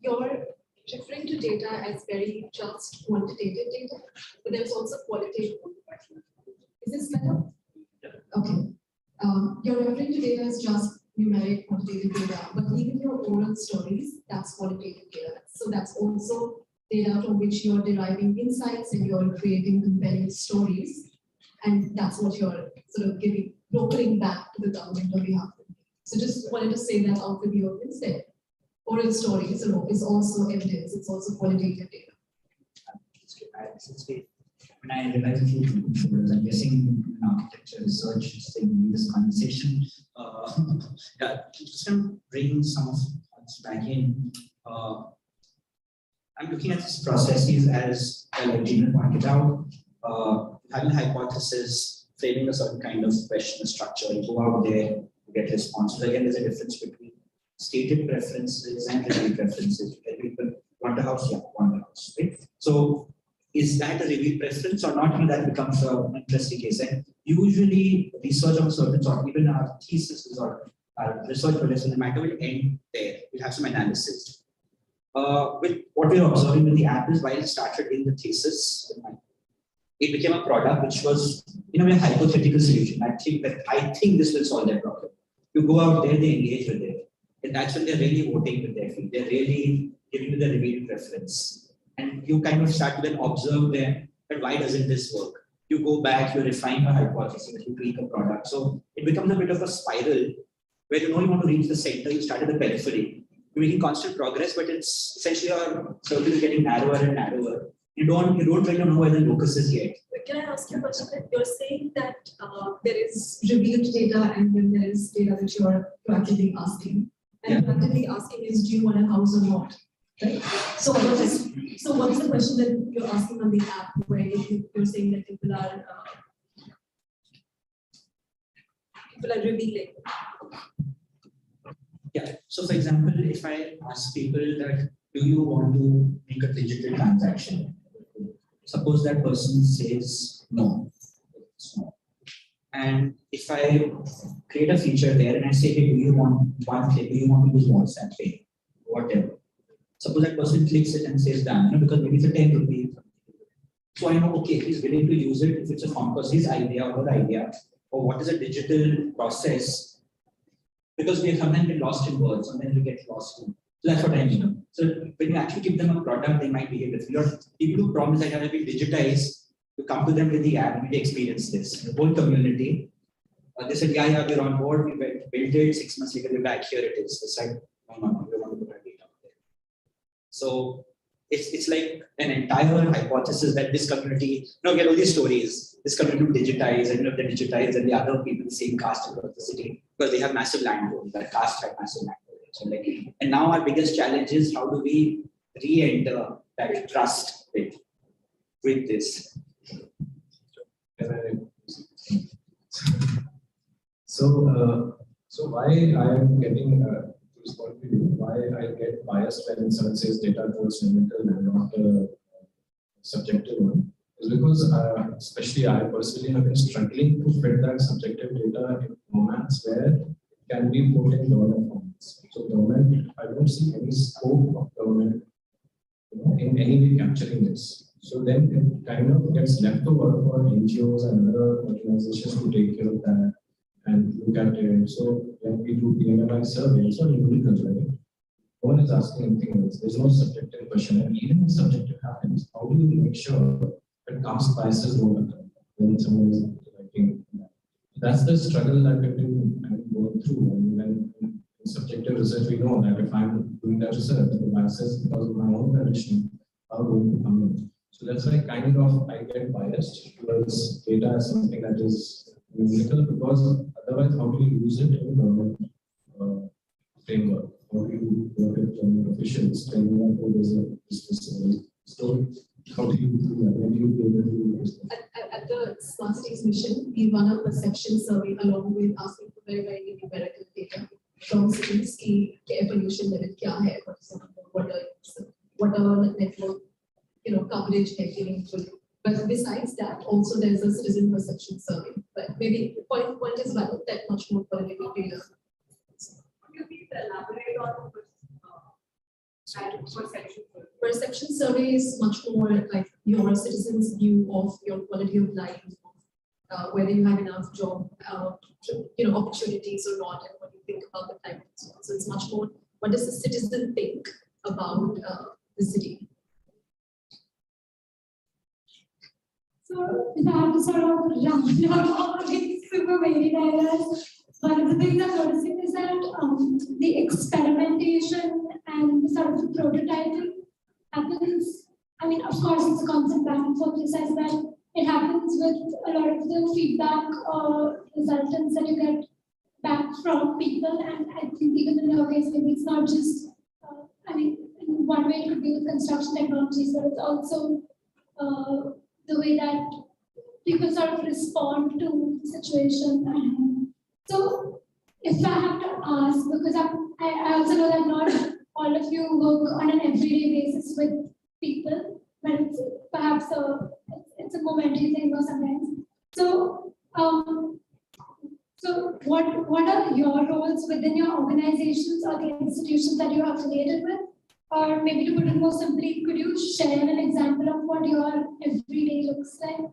You're referring to data as very just quantitative data, but there's also qualitative. Is this better? Okay. You're referring to data as just numeric quantitative data, but even your oral stories, that's qualitative data. So that's also data from which you're deriving insights and you're creating compelling stories. And that's what you're sort of brokering back to the government on behalf of. So just wanted to say that out with you instead. Oral stories is also evidence, it's also qualitative data. When I realized a few things, I'm guessing in architecture research, in this conversation, just to bring some of us back in. I'm looking at these processes as, like Jeenal pointed out, having a hypothesis, framing a certain kind of question structure, you go out there, you get responses. Again, there's a difference between stated preferences and revealed preferences. People want a house, want a house, right? So is that a revealed preference or not? That becomes an interesting case. And usually research of a certain sort, even our thesis or our research projects in the matter will end there. We'll have some analysis. With what we're observing with the app is while it started in the thesis, it became a product which was in a way hypothetical solution. I think this will solve that problem. You go out there, they engage with it. And that's when they're really voting with their feet. They're really giving you the revealed preference. And you kind of start to then observe them, but why doesn't this work? You go back, you refine a hypothesis, you tweak a product. So it becomes a bit of a spiral where you don't want to reach the center, you start at the periphery. You're making constant progress, but it's essentially your circle is getting narrower and narrower. You don't really know where the locus is yet. But can I ask you a question? You're saying that there is revealed data and then there is data that you're proactively asking. And proactively asking is, do you want a house or not? Right? So what is the question that you're asking on the app where you're saying that people are revealing? Yeah. So for example, if I ask people that, do you want to make a digital transaction? Suppose that person says no. And if I create a feature there and I say, hey, do you want to use WhatsApp Pay? Whatever. Suppose that person clicks it and says done, because maybe it's a 10 rupee. So I know, okay, he's willing to use it if it's a form, because his idea or her idea, or what is a digital process, because we sometimes get lost in words, sometimes we get lost in. So that's what I mean. So when you actually give them a product, they might behave differently. People who promise that have to be digitized, you come to them with the app, and we experience this. The whole community, they said, yeah, we're on board, we built it, 6 months later, we're back, here it is. It's like, no, we want to put our data there. So it's like an entire hypothesis that this community, we get all these stories, this community will digitize, and if they digitize, then the other people, the same caste across the city, because they have massive land holdings, that caste have massive land holdings. So and now our biggest challenge is how do we re-enter that trust with this. So why I am getting to respond to you, why I get biased when someone says data towards numerical and not a subjective one, is because especially I personally have been struggling to fit that subjective data in formats where it can be put in government formats. So government, I don't see any scope of government in any way capturing this. So then it kind of gets left over for NGOs and other organizations to take care of that and look at it. So when we do PMMI surveys or numericals, right? No one is asking anything else. There's no subjective question. And even if subjective happens, how do you make sure that caste biases don't occur when someone is writing that? That's the struggle that we've been going through. And when in subjective research, we know that if I'm doing that research, the biases because of my own tradition are going to come in. So that's why I get biased towards data as something that is numerical, because otherwise, how do you use it in government framework? How do you work with government officials? Telling that there's a dismissal. So how do you do that? When do you be able to do this? At the Smart Cities mission, we run a perception survey along with asking for very numerical data from cities. Air pollution level kya hai, what are network coverage they're giving to you. But besides that, also there's a citizen perception survey. But maybe the point is valid that much more political data. Could you please elaborate on perception? Perception survey is much more like your citizens' view of your quality of life, whether you have enough job, opportunities or not, and what you think about the climate. So it's much more, what does the citizen think about the city? So if I have to sort of round out it's super very diverse. One of the things I'm noticing is that the experimentation and sort of the prototyping happens. I mean, of course, it's a constant back and forth process, but it happens with a lot of the feedback resultants that you get back from people. And I think even in your case, maybe it's not just, in one way it could be with construction technologies, but it's also the way that people sort of respond to the situation. So if I have to ask, because I also know that not all of you work on an everyday basis with people, but it's perhaps it's a momentary thing or sometimes. So what are your roles within your organizations or the institutions that you're affiliated with? Or maybe to put it more simply, could you share an example of what your everyday looks like?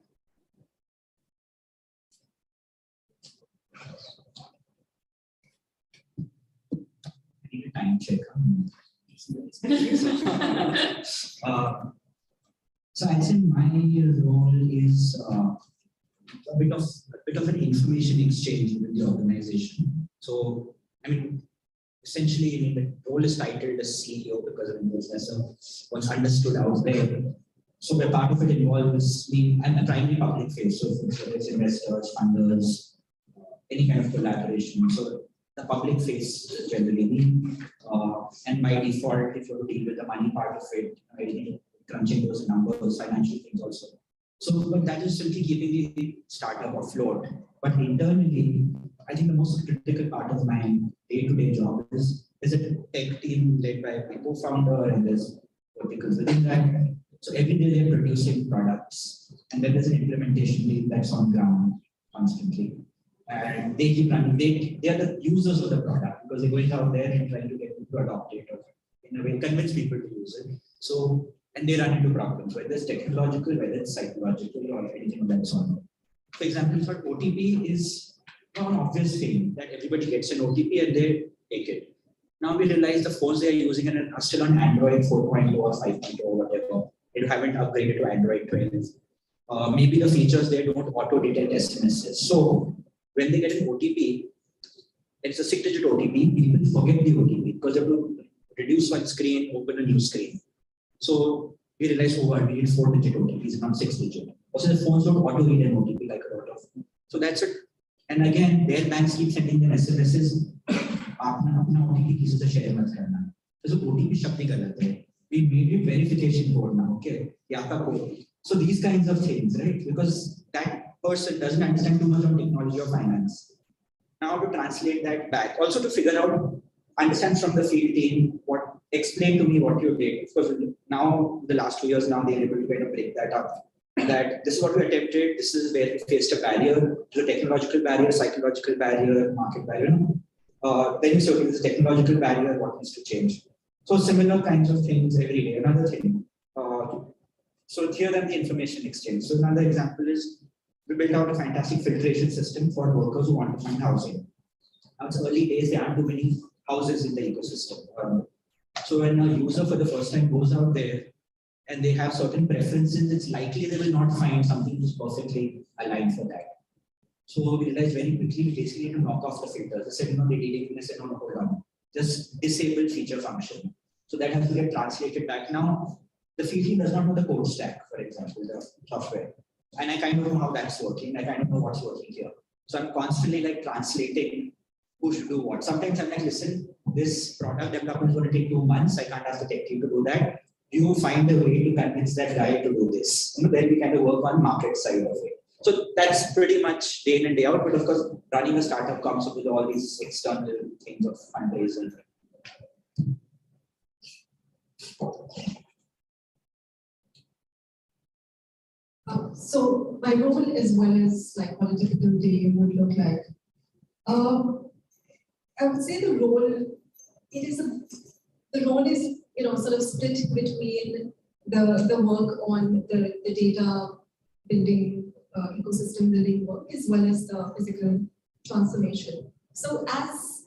I need a time check. So I think my role is a bit of an information exchange within the organization. So I mean, essentially, I mean, the role is titled as CEO because of business was understood out there. So where part of it involves me, I'm a primary public face, so it's investors, funders, any kind of collaboration. So the public face is generally me. And by default, if you have to deal with the money part of it, crunching those numbers, financial things also. So, but that is simply keeping the startup afloat. But internally, I think the most critical part of my day-to-day job is a tech team led by my co-founder, and there's verticals within that. So every day they're producing products, and then there's an implementation team that's on ground constantly. And they keep running, they are the users of the product because they're going out there and trying to get people to adopt it or in a way convince people to use it. So, and they run into problems, whether it's technological, whether it's psychological or anything of that sort. For example, for OTP is not an obvious thing that everybody gets an OTP and they take it. Now we realize the phones they are using are still on Android 4.0 or 5.0 or whatever. They haven't upgraded to Android 12. Maybe the features they don't auto-detect SMSs. So when they get an OTP, it's a 6-digit OTP, people forget the OTP because they have to reduce one screen, open a new screen. So we realize, oh, we need 4-digit OTPs, not 6-digit. Also, the phones don't auto-read an OTP like a lot of. So that's it. And again, their banks keep sending them SMSs. अपना OTP किसी से share मत करना. So OTP शब्द ही गलत है. We made it verification code now, okay? Yeah, code. So these kinds of things, right? Because that person doesn't understand too much on technology or finance. Now to translate that back, also to figure out, understand from the field team, explain to me what you did. Because now, the last 2 years now, they're able to kind of break that up. That this is what we attempted, this is where we faced a barrier, the technological barrier, psychological barrier, market barrier. Then you say, okay, this is a technological barrier, what needs to change? So similar kinds of things every day. Another thing. So here then the information exchange. So another example is we built out a fantastic filtration system for workers who want to find housing. Now it's early days, there aren't too many houses in the ecosystem. So when a user for the first time goes out there and they have certain preferences, it's likely they will not find something which is perfectly aligned for that. So we realized very quickly, we basically need to knock off the filters. They said, they did it, said, no, hold on. Just disable feature function. So that has to get translated back. Now, the field team does not know the code stack, for example, the software. And I kind of know how that's working. I kind of know what's working here. So I'm constantly like translating who should do what. Sometimes I'm like, listen, this product development is going to take 2 months. I can't ask the tech team to do that. You find a way to convince that guy to do this. Then we kind of work on market side of it. So that's pretty much day in and day out. But of course, running a startup comes up with all these external things of fundraising. So my role as well as like what a typical day would look like. I would say the role is sort of split between the work on the data building, ecosystem building work as well as the physical transformation. So as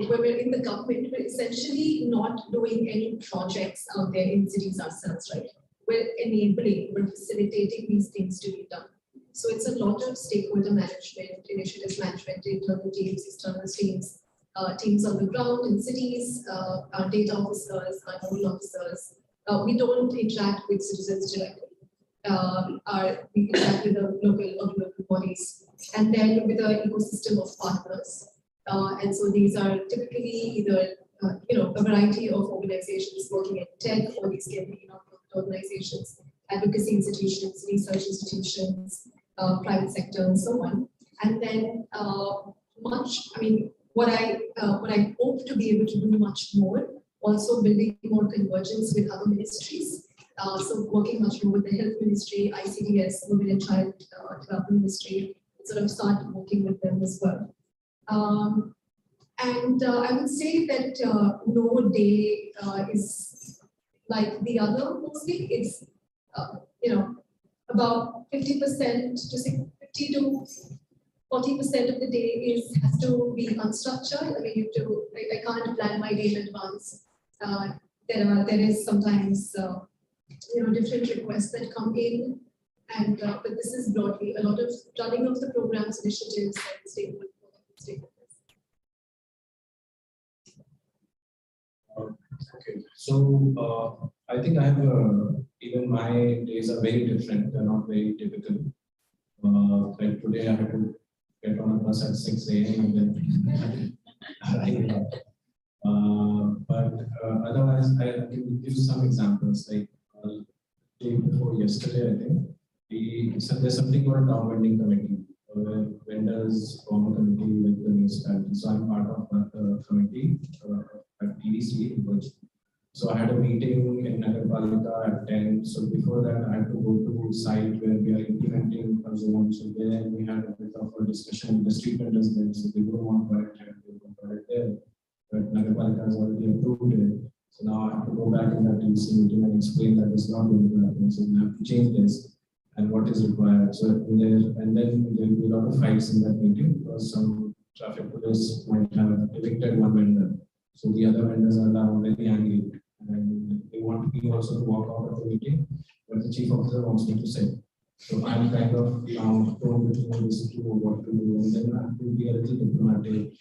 when we're in the government, we're essentially not doing any projects out there in cities ourselves, right? We're enabling, we're facilitating these things to be done. So it's a lot of stakeholder management, initiatives management, internal teams, external teams, teams on the ground in cities, our data officers, our nodal officers. We don't interact with citizens directly. We interact with the local bodies, and then with an ecosystem of partners. And so these are typically either a variety of organizations working in tech, or these can be non-profit organizations, advocacy institutions, research institutions, private sector, and so on. And then what I hope to be able to do much more, also building more convergence with other ministries. So working much more with the health ministry, ICDS, women and child development ministry, sort of start working with them as well. And I would say that no day is like the other mostly. It's about 50% to 50 to 40% of the day has to be unstructured. I mean, I can't plan my day in advance. There is sometimes different requests that come in, and but this is broadly a lot of running of the programs, initiatives, and stakeholder state affairs. Okay, so I think I have even my days are very different. They're not very typical. Like today, I had to get on a bus at 6 a.m. and then arrive out. But otherwise, I can give some examples. Like day before yesterday, I think there's something called town vending committee, where vendors form a committee with the municipality. So I'm part of that committee at TDC. So I had a meeting in Nagarpalika at 10. So before that, I had to go to site where we are implementing a zone. So there we had a bit of a discussion with the street vendors there. So they don't want to here, they want to there. But Nagarpalika has already approved it. So now I have to go back in that TDC meeting and explain that it's not going to happen. So we have to change this and what is required. So and then there will be a lot of fights in that meeting because some traffic police might have evicted one vendor. So the other vendors are now very angry. And they want me also to walk out of the meeting, but the chief officer wants me to sit. So I'm kind of now told between this to what to do, and then I have to be a little diplomatic.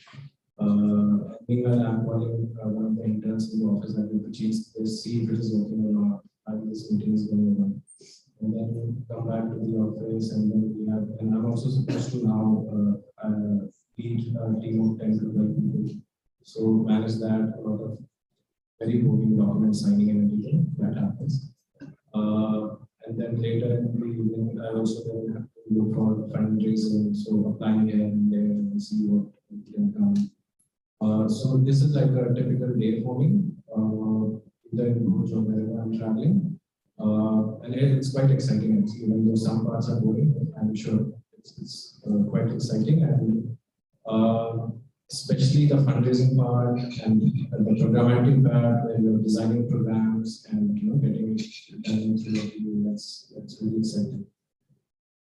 Meanwhile, I'm calling one of the interns in the office that we have to change this, see if it is working or not, how this meeting is going on. And then come back to the office, and then we have, and I'm also supposed to now lead a team of 10 to 12 people. So manage that, a lot of very boring document signing and everything that happens. And then later in the evening, I also then have to look for fundraising, so applying here and there and see what can come. So this is like a typical day for me, either in Bhuj or wherever I'm traveling. And it's quite exciting, actually, even though some parts are boring, I'm sure it's quite exciting. And especially the fundraising part and the programmatic part where you're designing programs and getting it done into your team, that's really exciting.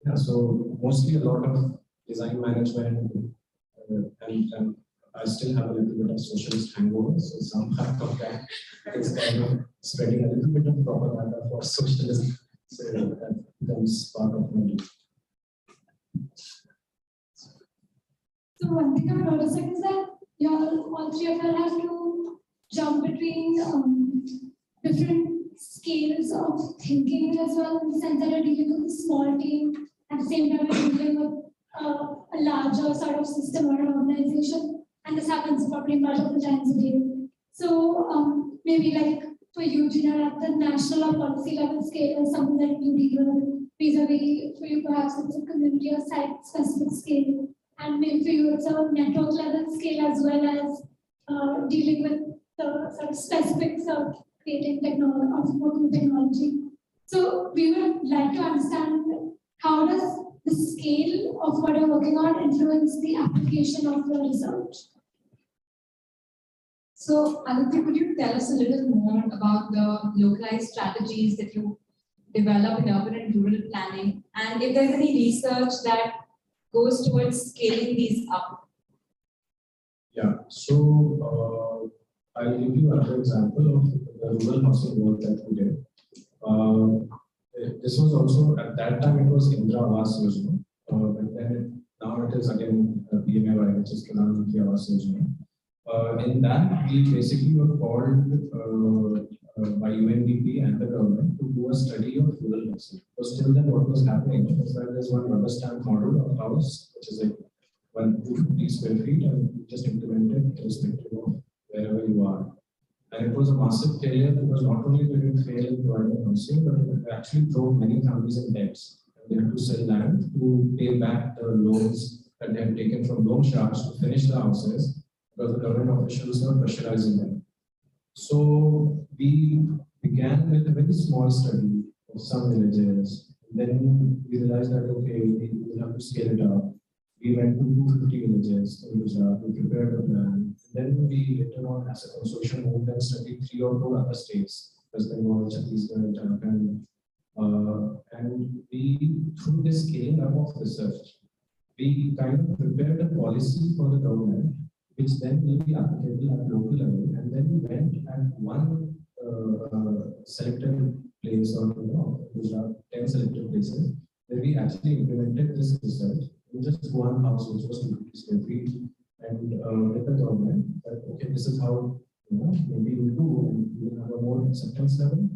Yeah, so mostly a lot of design management and I still have a little bit of socialist hangover, so some part of that is kind of spreading a little bit of propaganda for socialism. So that becomes part of my day. So one thing I'm noticing is that all three of you have to jump between different scales of thinking as well, in the sense that you're dealing with a small team, at the same time you're dealing with a larger sort of system or an organization, and this happens probably multiple times a day. So maybe like for you, Jeenal, at the national or policy level scale is something that you deal with, vis-a-vis for you perhaps it's a community or site-specific scale. And maybe for you, it's a network level scale as well as dealing with the sort of specifics of creating technology, of working technology. So we would like to understand how does the scale of what you're working on influence the application of your research? So Aditya, could you tell us a little more about the localized strategies that you develop in urban and rural planning, and if there's any research that goes towards scaling these up? Yeah, so I'll give you another example of the rural housing work that we did. This was also, at that time, it was Indra Awas Yojana, but then now it is again PMAY, which is Pradhan Mantri Awas Yojana. In that, we basically were called by UNDP and the government to do a study of rural housing. So till then, what was happening was that there's one rubber stamp model of house, which is like 150 square feet, and you just implement it irrespective of wherever you are. And it was a massive failure because not only did it fail in providing housing, but it actually drove many families in debts. And they had to sell land to pay back the loans that they had taken from loan sharks to finish the houses, because the government officials were pressurizing them. So we began with a very small study of some villages. Then we realized that, okay, we will have to scale it up. We went to 250 villages in Gujarat, we prepared a plan. Then we later on, as a consortium, moved and studied 3 or 4 other states, West Bengal, Chhattisgarh, Jharkhand. And we, through this scaling up of research, we kind of prepared a policy for the government, which then will be applicable at local level. And then we went at one selected place, or Gujarat, 10 selected places, where we actually implemented this research in just one house, which was 250 square feet. and with the government that okay, this is how maybe we'll do, and we will have a more acceptance level.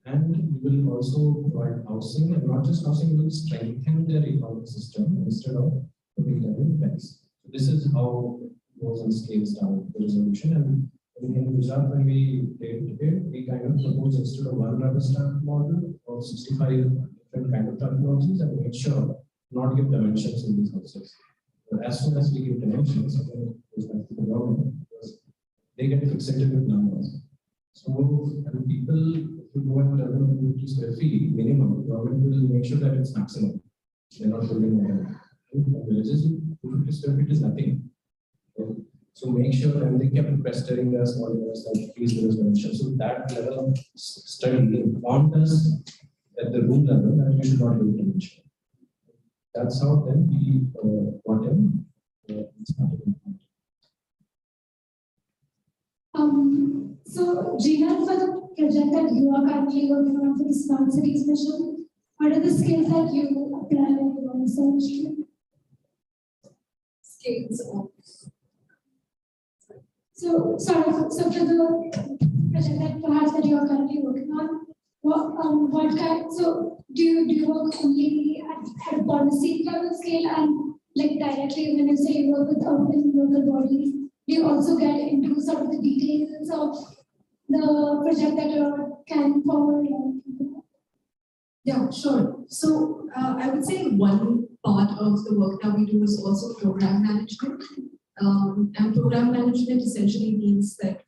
And we will also provide housing, and not just housing, we will strengthen their economic system instead of putting them in place. So this is how it goes and scales down the resolution. And in Gujarat, when we did it, we kind of proposed instead of one rubber stamp model of 65 different kind of technologies, and make sure not give dimensions in these houses. But as soon as we give dimensions, again, it goes back to the government, because they get fixated with numbers. So, and people, if you go and tell them 50 square feet minimum, the government will make sure that it's maximum. They're not building more. In villages, 50 square feet is nothing. Okay? So make sure, and they kept pestering us, calling us that please give us dimension. So that level of study informed us at the room level that we should not give dimension. That's how then we got in. So, Jeenal, for the project that you are currently working on for the Smart Cities mission, what are the skills that you apply in your research? Skills of. So for the project that perhaps that you are currently working on, what kind? So do you work only at a policy level scale and like directly when you say you work with urban local bodies? Do you also get into sort of the details of the project that you're carrying forward? Yeah, sure. So I would say one part of the work that we do is also program management. And program management essentially means that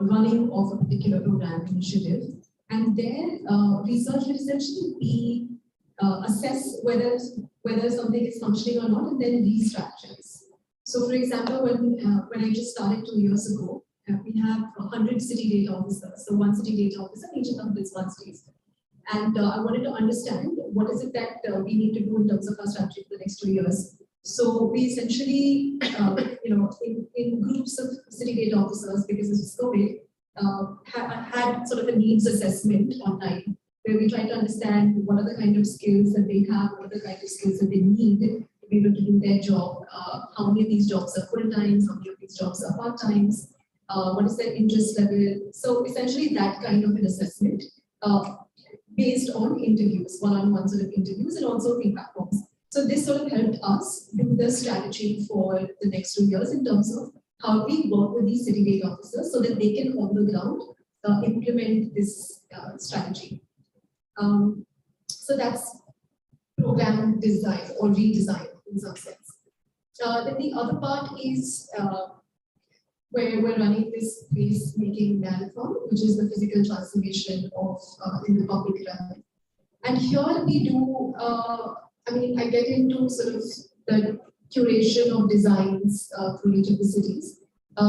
running of a particular program initiative, and then research would essentially be assess whether something is functioning or not, and then re-strategize. So, for example, when I just started 2 years ago, we have 100 city data officers. So one city data officer in each of them is one state. And I wanted to understand what is it that we need to do in terms of our strategy for the next 2 years. So we essentially, in groups of city data officers, because this was COVID, had sort of a needs assessment online, where we try to understand what are the kind of skills that they have, what are the kind of skills that they need to be able to do their job, how many of these jobs are full-time, how many of these jobs are part-times, what is their interest level. So essentially that kind of an assessment based on interviews, one-on-one sort of interviews, and also feedback forms. So this sort of helped us do the strategy for the next 2 years in terms of how we work with these city data officers so that they can on the ground implement this strategy. So that's program design or redesign in some sense. Then the other part is where we're running this place-making marathon, which is the physical transformation of in the public realm. And here we do, I get into sort of the curation of designs for each of the cities.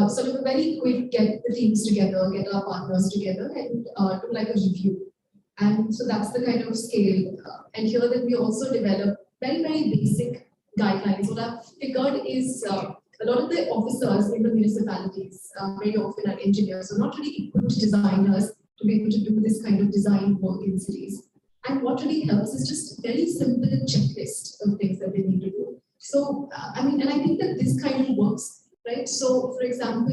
Sort of a very quick get the teams together, get our partners together, and do like a review. And so that's the kind of scale. And here that we also develop very, very basic guidelines. What I've figured is a lot of the officers in the municipalities very often are engineers, so not really equipped designers to be able to do this kind of design work in cities. And what really helps is just a very simple checklist of things that they need to do. So, and I think that this kind of works, right? So, for example,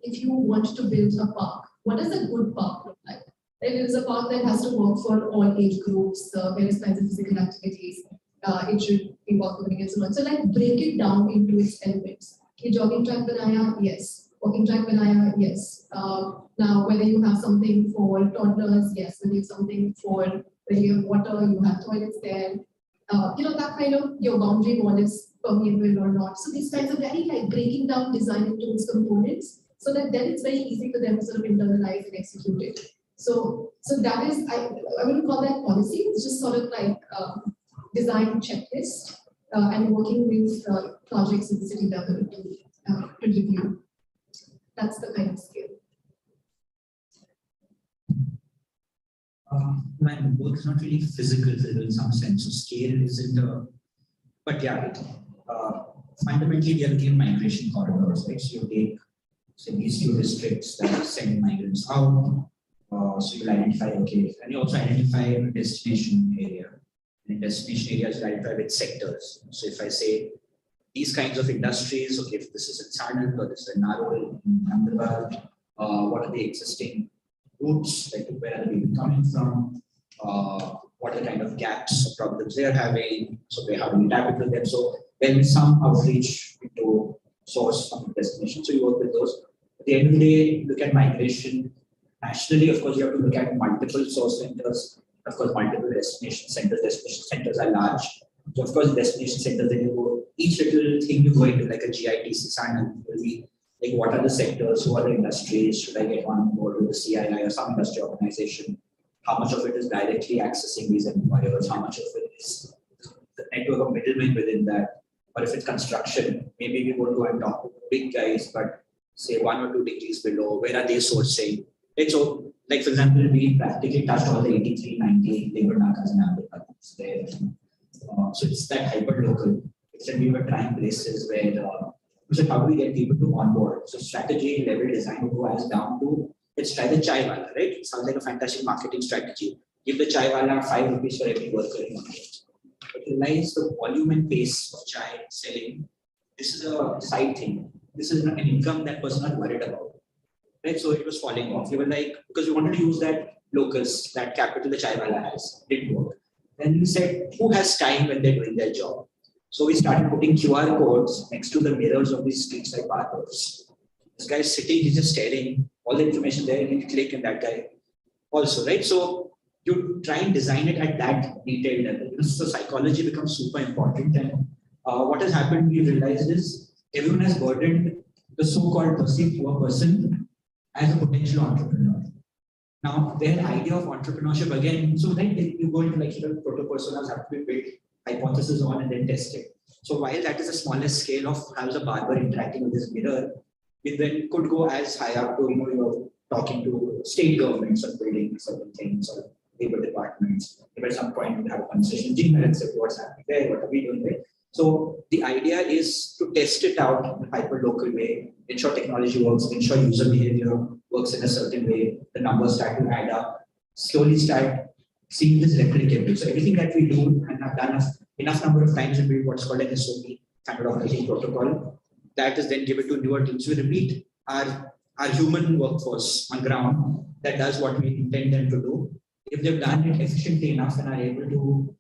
if you want to build a park, what does a good park look like? Right? It is a park that has to work for all age groups, various kinds of physical activities. It should be welcoming and so on. So, like, break it down into its elements. Okay, jogging track banaya, yes. Walking track banaya, yes. Now, whether you have something for toddlers, yes. Whether you have something for where you have water, you have toilets there. That kind of your boundary wall is permeable or not. So these kinds of very like breaking down design into its components, so that then it's very easy for them to sort of internalize and execute it. So that is, I wouldn't call that policy. It's just sort of like design checklist and working with projects at the city level to review. That's the kind of skill. My work is not really physical in some sense. So scale isn't but yeah, fundamentally we are looking at migration corridors, right? So you take, say, these two districts that send migrants out. So you'll identify, okay, and you also identify a destination area. And in destination areas, you identify with sectors. So if I say these kinds of industries, okay, if this is in Sanand or this is in Narol, in Ahmedabad, what are the existing routes, like where are the people coming from, what are the kind of gaps or problems they are having, so how do we tap into them. So there is some outreach into source from destination, so you work with those. At the end of the day, look at migration. Nationally, of course, you have to look at multiple source centers, of course, multiple destination centers. Destination centers are large. So, of course, destination centers, then you go, each little thing you go into, like a GITC sign will be like, what are the sectors, who are the industries, should I get on board with the CII or some industry organization? How much of it is directly accessing these employers? How much of it is the network of middlemen within that? Or if it's construction, maybe we won't go and talk to big guys, but say 1 or 2 degrees below, where are they sourcing? Right, so, like for example, we practically touched all the 83, 90 labor nakas in Africa. There. So it's that hyper local. Instead, we were trying places where, so how do we get people to onboard? So strategy level design goes down to, let's try the chai wala, right? It sounds like a fantastic marketing strategy. Give the chai wala 5 rupees for every worker in market. But realize the volume and pace of chai selling. This is a side thing. This is an income that was not worried about. Right? So it was falling off. We were like, because we wanted to use that locus, that capital the chai wala has. Didn't work. Then we said, who has time when they're doing their job? So we started putting QR codes next to the mirrors of these street side barbers. This guy is sitting, he's just staring, all the information there, and you click, and that guy also, right? So you try and design it at that detailed level. So psychology becomes super important. And what has happened, we realized is everyone has burdened the so-called perceived poor person as a potential entrepreneur. Now, their idea of entrepreneurship, again, so then you go into like proto-personas have to be built, hypothesis on, and then tested. So while that is a smallest scale of how is a barber interacting with this mirror, it then could go as high up to, you're talking to state governments on building certain things or labor departments. If at some point you have a conversation, Geenal and say, what's happening there, what are we doing there? So the idea is to test it out in a hyper-local way, ensure technology works, ensure user behavior works in a certain way, the numbers start to add up, slowly start seeing this replicable. So everything that we do and have done enough number of times and build what's called an SOP, standard operating protocol, that is then given to newer teams. We repeat our human workforce on ground that does what we intend them to do. If they've done it efficiently enough and are able to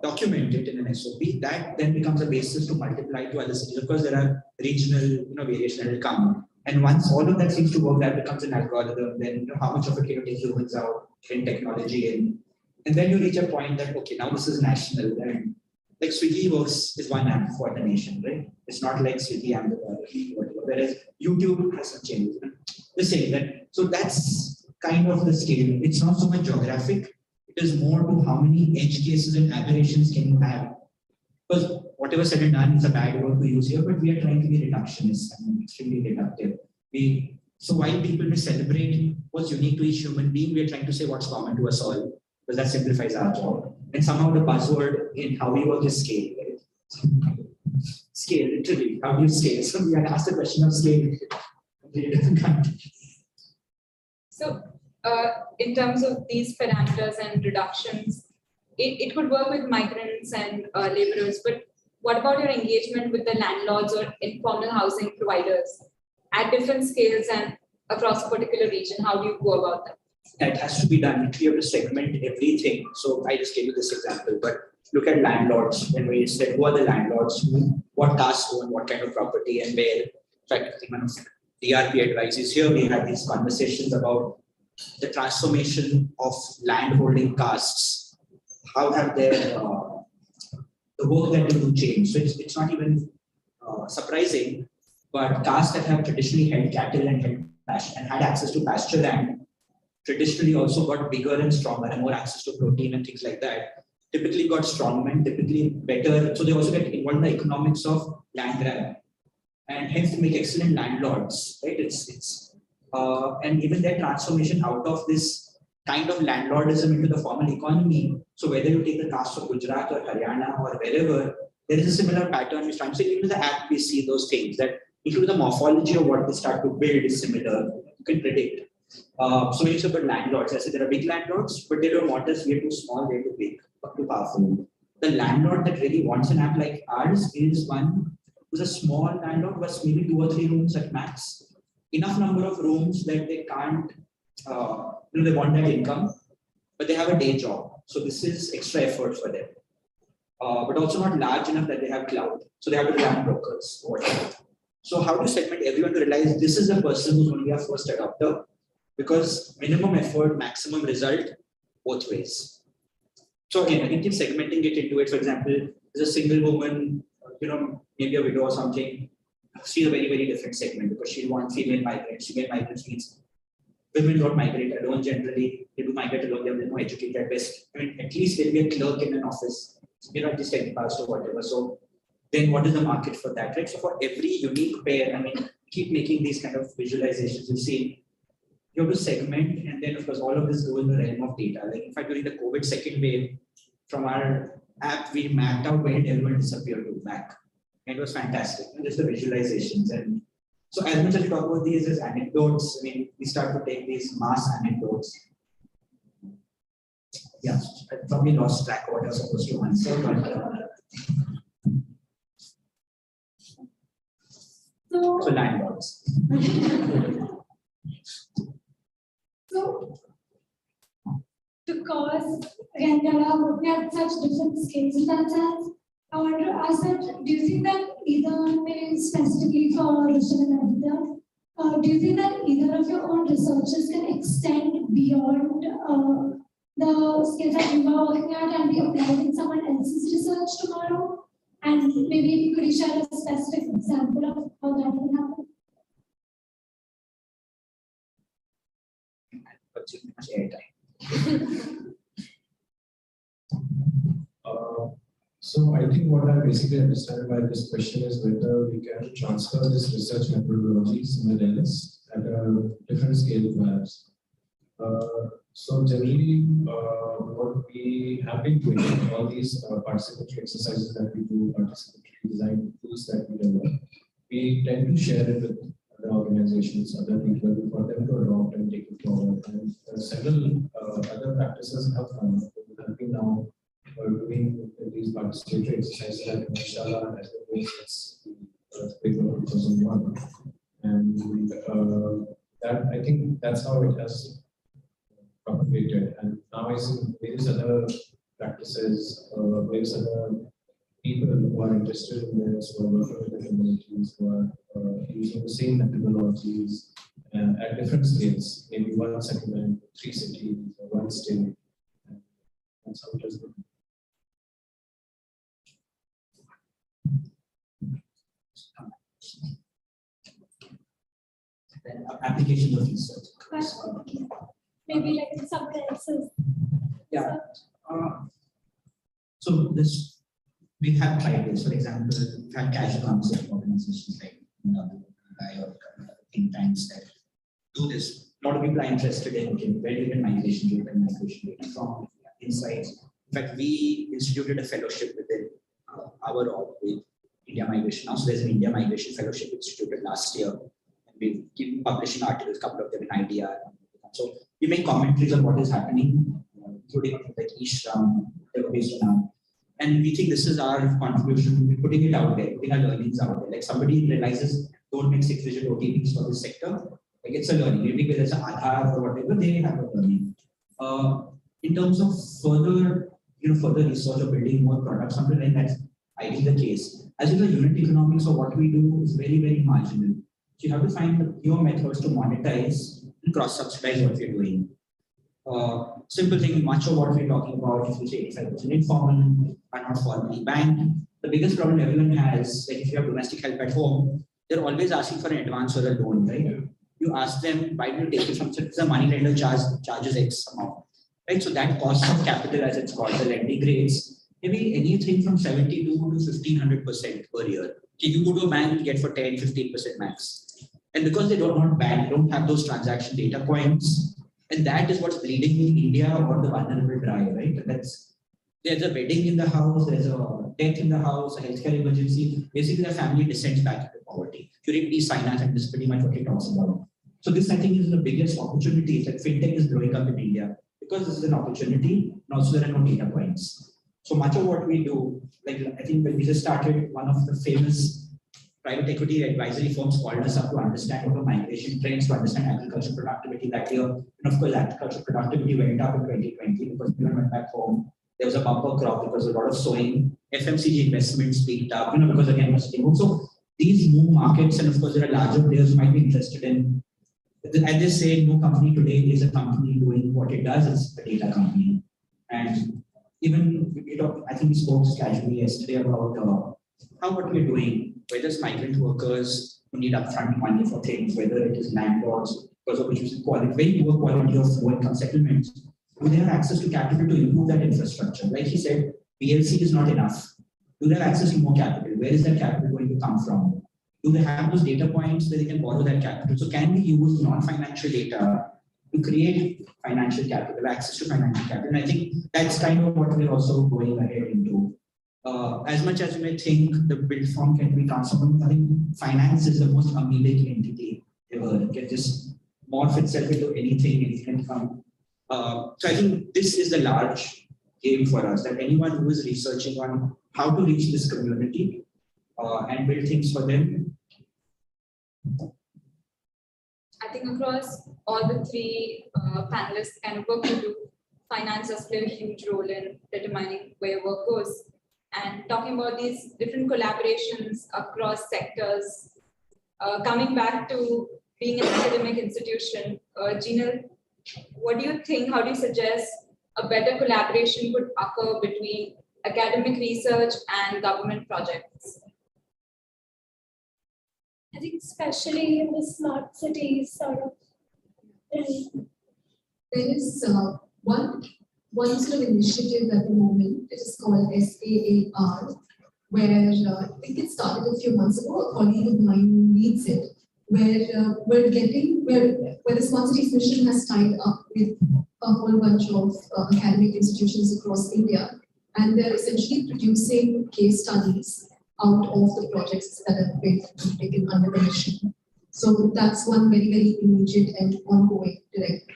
document it in an SOP, that then becomes a basis to multiply to other cities. Of course, there are regional variation that will come. And once all of that seems to work, that becomes an algorithm. Then how much of it can you take humans out, in technology in, and then you reach a point that okay, now this is national. And like Swiggy works is one app for the nation, right? It's not like Swiggy and whatever. Whereas YouTube has some changes. The same that. So that's kind of the scale. It's not so much geographic. It is more to how many edge cases and aberrations can you have. Because whatever said and done is a bad word to use here, but we are trying to be reductionist and extremely reductive. So while people may celebrate what's unique to each human being, we are trying to say what's common to us all, because that simplifies our job. And somehow the buzzword in how we work is scale, right? Scale, literally, how do you scale? So we had asked the question of scale. So in terms of these parameters and reductions, it could work with migrants and laborers, but what about your engagement with the landlords or informal housing providers at different scales and across a particular region? How do you go about that? That has to be done. You have to segment everything. So I just gave you this example, but look at landlords. When we said who are the landlords, what tasks own, what kind of property, and where. In fact, I think one of DRP advices here, we had these conversations about the transformation of landholding castes. How have their the work that they do change? So it's not even surprising, but castes that have traditionally held cattle and had access to pasture land traditionally also got bigger and stronger and more access to protein and things like that. Typically got strongmen, typically better. So they also get involved in the economics of land grab, and hence they make excellent landlords, right? And even their transformation out of this kind of landlordism into the formal economy. So whether you take the caste of Gujarat or Haryana or wherever, there is a similar pattern. We're trying to say even the app we see those things that include the morphology of what they start to build is similar. You can predict. So when you say about landlords, I say there are big landlords, but they don't want us. We are too small, they're too big, too powerful. The landlord that really wants an app like ours is one was a small landlord, was maybe 2 or 3 rooms at max. Enough number of rooms that they can't, they want that income, but they have a day job. So this is extra effort for them. But also not large enough that they have cloud. So they have to rely on brokers. So how to segment everyone to realize this is the person who's going to be our first adopter? Because minimum effort, maximum result, both ways. So again, I think keep segmenting it into it. For example, there's a single woman, maybe a widow or something. She's a very, very different segment because she wants female migrants. Female migrants means women don't migrate alone generally. They do migrate alone, they're more educated at best. I mean, at least they'll be a clerk in an office. Not just like past or whatever. So then what is the market for that, right? So for every unique pair, I mean, keep making these kind of visualizations. You see, you have to segment, and then of course, all of this go in the realm of data. Like in fact, during the COVID second wave, from our app, we mapped out where everyone disappeared to back. And it was fantastic. And just the visualizations. And so as much as we talk about these as anecdotes, I mean, we start to take these mass anecdotes. Yeah, I probably lost track of what I was supposed to answer, but so landlords. So, because again, we are looking at such different scales in that sense, I want to ask that, do you think that either, maybe specifically for Rushil and Aditya, do you think that either of your own researches can extend beyond the skills that you are working at and be applied in someone else's research tomorrow? And maybe could you share a specific example of how that can happen? So I think what I basically understand by this question is whether we can transfer this research methodology somewhere else at a different scale perhaps. So generally, what we have been doing, all these participatory exercises that we do, participatory design tools that we develop, we tend to share it with other organizations, other people, for them to adopt and take it forward. And several other practices have come up. We have been now doing these participatory exercises like Shah has been doing since April 2001. And that, I think that's how it has propagated. And now I see various other practices, various other people who are interested in this, who are working with the communities, who are using the same methodologies at different scales, maybe 1 settlement, 3 cities, or 1 state. That's how it has been. Applications of research. Maybe like in some cases. Yeah. So this, we have tried this. For example, we've had cash concept organizations like think tanks that do this. A lot of people are interested in where do you get migration data from insights. In fact, we instituted a fellowship within our org with India Migration. Now, so there's an India Migration Fellowship instituted last year. And we've been publishing articles, a couple of them in IDR. So we make commentaries on what is happening, including like Ishram, based on. And we think this is our contribution. We're putting it out there, putting our learnings out there. Like somebody realizes, don't make 6-digit OTPs for this sector. Like it's a learning. Maybe whether it's an AHR or whatever, they have a learning. In terms of further research or building more products, something like that's ideally the case. As with the unit economics of what we do is very, very marginal. So you have to find newer methods to monetize and cross-subsidize what you're doing. Simple thing, much of what we're talking about, if you say 85% informal, are not formally banked. The biggest problem everyone has, like if you have domestic help at home, they're always asking for an advance or a loan, right? You ask them, why do you take it from the money lender charges X amount, right? So that cost of capital, as it's called, the lending rates, maybe anything from 72 to 1500% per year. Okay, you go to a bank, you get for 10-15% max. And because they don't have those transaction data points, and that is what's bleeding in India or the vulnerable dry, right? There's a wedding in the house, there's a death in the house, a healthcare emergency. Basically, the family descends back into poverty. During these finance, and this is pretty much what he talks about. So this, I think, is the biggest opportunity that fintech is blowing up in India because this is an opportunity, and also there are no data points. So much of what we do, like I think when we just started, one of the famous private equity advisory firms called us up to understand what the migration trends, to understand agricultural productivity that year. And of course, agricultural productivity went up in 2020 because everyone went back home. There was a bumper crop because a lot of sowing. FMCG investments picked up, because again, was so these move markets, and of course, there are larger players who might be interested in. As they say, no company today is a company doing what it does. It's a data company, and even I think we spoke just casually yesterday about how what we're doing, whether it's migrant workers who need upfront money for things, whether it is landlords because of which is quality, very poor quality of low-income settlements. Do they have access to capital to improve that infrastructure? Like he said, PLC is not enough. Do they have access to more capital? Where is that capital going to come from? Do they have those data points where they can borrow that capital? So can we use non-financial data to create financial capital, access to financial capital? And I think that's kind of what we're also going ahead into. As much as you may think the build form can be transformed, I think finance is the most amoebic entity ever. It can just morph itself into anything, it can come. So I think this is the large game for us, that anyone who is researching on how to reach this community and build things for them. I think across all the three panelists kind of work you do, finance does play a huge role in determining where work goes. And talking about these different collaborations across sectors, coming back to being an academic institution, Jeenal, what do you think, how do you suggest a better collaboration could occur between academic research and government projects? I think especially in the smart cities sort of thing. There is one sort of initiative at the moment. It is called SAAR, where I think it started a few months ago. A colleague of mine leads it, where the Smart Cities Mission has tied up with a whole bunch of academic institutions across India, and they're essentially producing case studies out of the projects that have been taken under the mission. So that's one very, very immediate and ongoing direct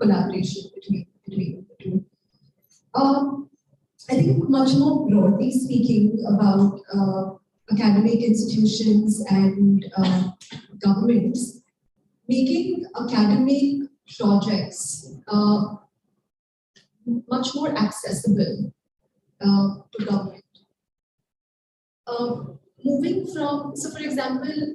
collaboration between the two. I think much more broadly speaking about academic institutions and governments, making academic projects much more accessible to government. Moving from, so for example,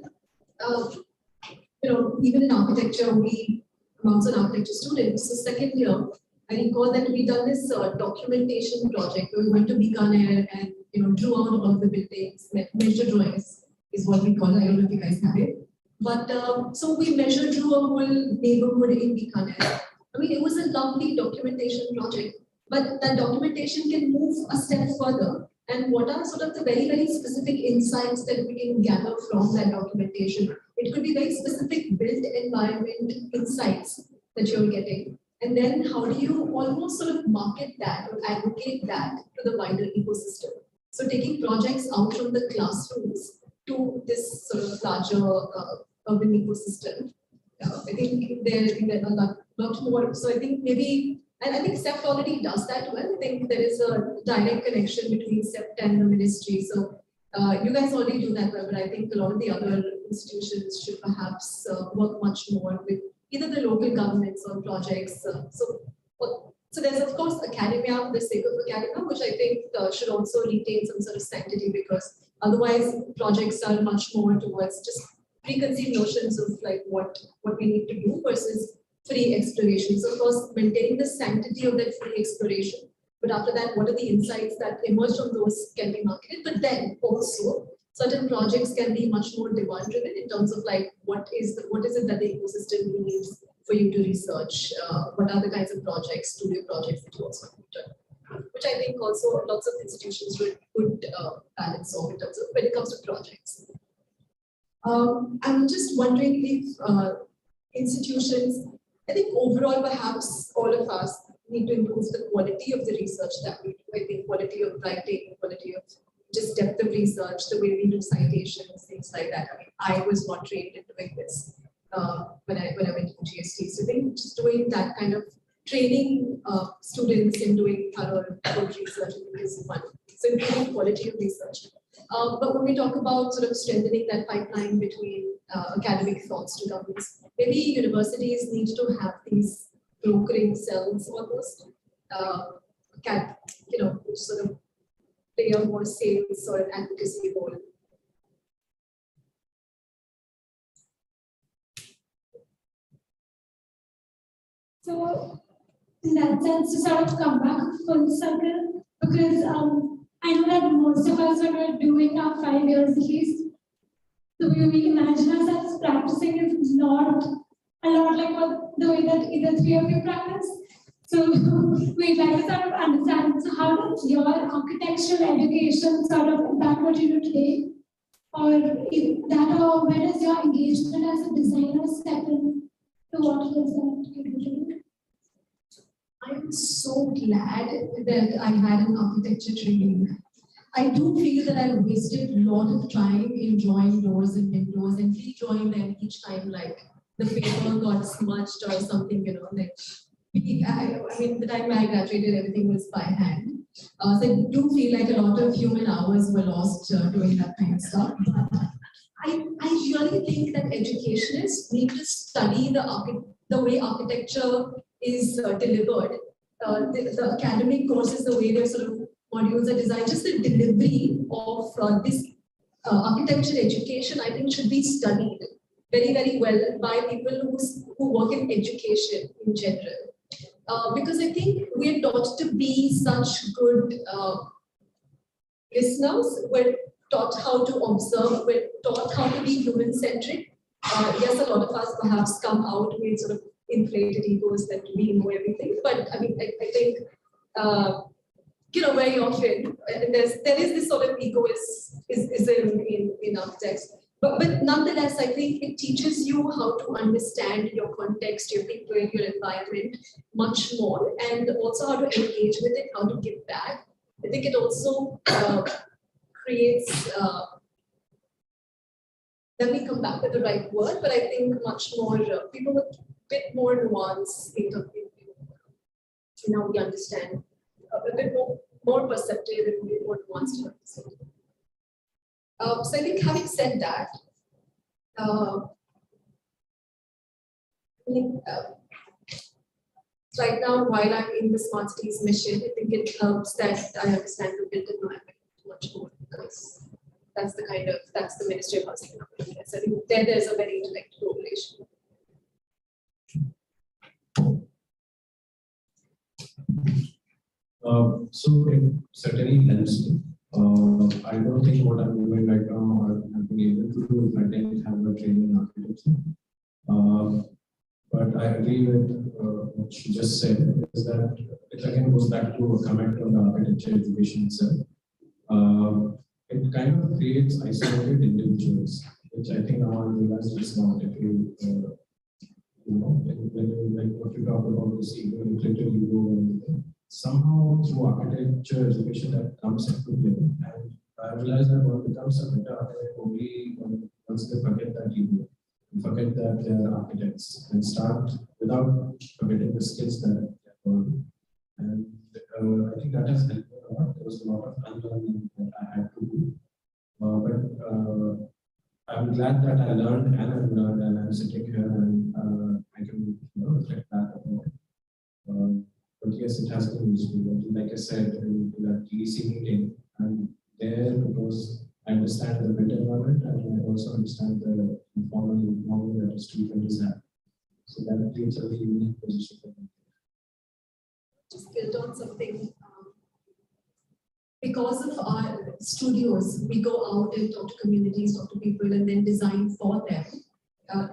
even in architecture, I'm also an architecture student. So second year, I recall that we done this documentation project where we went to Bikaner and drew out all of the buildings. Measure drawings is what we call it. I don't know if you guys have it. But so we drew a whole neighborhood in Bikaner. I mean, it was a lovely documentation project, but that documentation can move a step further. And what are sort of the very, very specific insights that we can gather from that documentation? It could be very specific built environment insights that you're getting. And then how do you almost sort of market that or advocate that to the wider ecosystem? So taking projects out from the classrooms to this sort of larger urban ecosystem. I think there are a lot more. So I think maybe, and I think SEPT already does that well. I think there is a direct connection between SEPT and the ministry. So you guys already do that well, but I think a lot of the other institutions should perhaps work much more with either the local governments or projects. So there's of course academia for the sake of academia, which I think should also retain some sort of sanctity, because otherwise projects are much more towards just preconceived notions of like what we need to do versus free exploration. So of course, maintaining the sanctity of that free exploration. But after that, what are the insights that emerge from those can be marketed? But then also, certain projects can be much more demand-driven in terms of like what is it that the ecosystem needs for you to research? What are the kinds of projects, studio projects that you also have done? Which I think also lots of institutions would balance off in terms of when it comes to projects. I'm just wondering if institutions, I think overall perhaps all of us need to improve the quality of the research that we do. I think quality of writing, quality of just depth of research, the way we do citations, things like that. I mean, I was not trained in doing this when I went to GST. So I think just doing that kind of training students in doing thorough good research is one. So improving quality of research. But when we talk about sort of strengthening that pipeline between academic thoughts to governments, maybe universities need to have these brokering cells almost, which sort of play a more sales or an advocacy role. So, in that sense, to sort of come back full circle, because I know that most of us are doing our 5 years at least. The way we imagine ourselves practicing is not a lot like the way that either three of you practice. So we'd like to sort of understand, so how does your architectural education sort of impact what you do today? Or where does your engagement as a designer step in to what it is that you do today? I'm so glad that I had an architecture training. I do feel that I wasted a lot of time in drawing doors and windows and redrawing them each time, like the paper got smudged or something, like. I mean, the time I graduated, everything was by hand. So I do feel like a lot of human hours were lost doing that kind of stuff. I really think that educationists need to study the way architecture is delivered. The academic courses, the way their sort of modules are designed, just the delivery of this architecture education, I think should be studied very, very well by people who work in education in general. Because I think we're taught to be such good listeners, we're taught how to observe, we're taught how to be human-centric. Yes, a lot of us perhaps come out with sort of inflated egos that we know everything, but I mean, I think, very often, there is this sort of egoism in architects. But nonetheless, I think it teaches you how to understand your context, your people, your environment much more, and also how to engage with it, how to give back. I think it also creates, let me come back with the right word, but I think much more, people with a bit more nuance in how we understand, a bit more perceptive and more nuanced to understand. So I think having said that, right now, while I'm in the Smart Cities mission, I think it helps that I understand the built environment much more, because that's the Ministry of Housing. So I think there's a very direct correlation. So it certainly helps me. I don't think what I'm doing right now I've been able to do if I didn't have a training in architecture. But I agree with what she just said, is that it again goes back to a comment on the architecture education itself. It kind of creates isolated individuals, which I think now I realize is not. If you, when you like what you talk about this ego, inflated ego, and somehow through architecture education that comes into play, and I realize that one becomes a better architect only once they forget that ego, forget that they're architects, and start without forgetting the skills that they're learning. And I think that has helped me a lot. There was a lot of unlearning that I had to do, but I'm glad that I learned and I've learned, and I'm sitting here and I can reflect back on it. But yes, it has been useful. Like I said in that TDC meeting, and there because I understand the built environment and I also understand the informal that the street vendors have. So that creates a very unique position for me. Just build on something. Because of our studios, we go out and talk to communities, talk to people, and then design for them.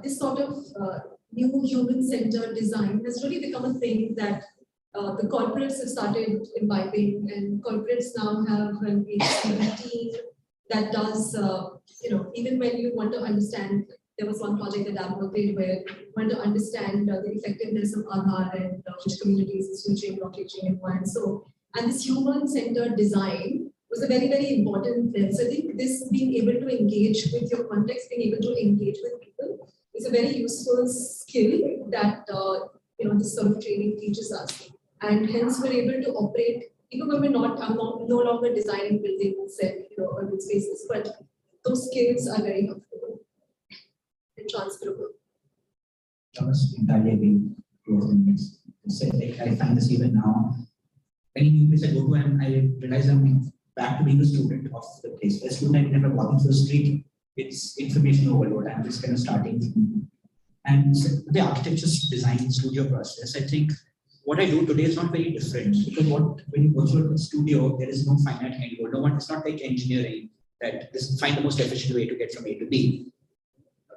This sort of new human-centered design has really become a thing that the corporates have started imbibing, and corporates now have an HCB team that does, even when you want to understand, there was one project that I worked in where you want to understand the effectiveness of Aadhaar and which communities is reaching, not reaching, and why. And this human-centered design was a very, very important thing. So I think this being able to engage with your context, being able to engage with people is a very useful skill that this sort of training teaches us. And hence we're able to operate even when I'm no longer designing buildings and urban spaces, but those skills are very helpful and transferable. I was entirely agree with what said. Like, I find this even now. Any new place I go to, and I realize I'm back to being a student of the place. A student, I never walking through the street, it's information overload. I'm just kind of starting from. And the architecture design studio process, I think what I do today is not very different, because when you go through a studio, there is no finite end goal. No one, it's not like engineering that this find the most efficient way to get from A to B.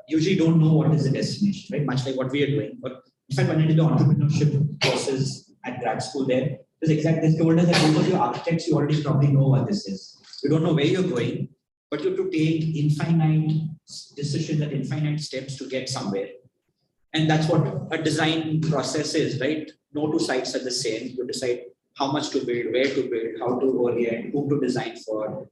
Usually don't know what is the destination, right? Much like what we are doing. But if I went into the entrepreneurship courses at grad school there, they told us that because you're architects, you already probably know what this is. You don't know where you're going, but you have to take infinite decisions and infinite steps to get somewhere. And that's what a design process is, right? No two sites are the same. You decide how much to build, where to build, how to orient, who to design for.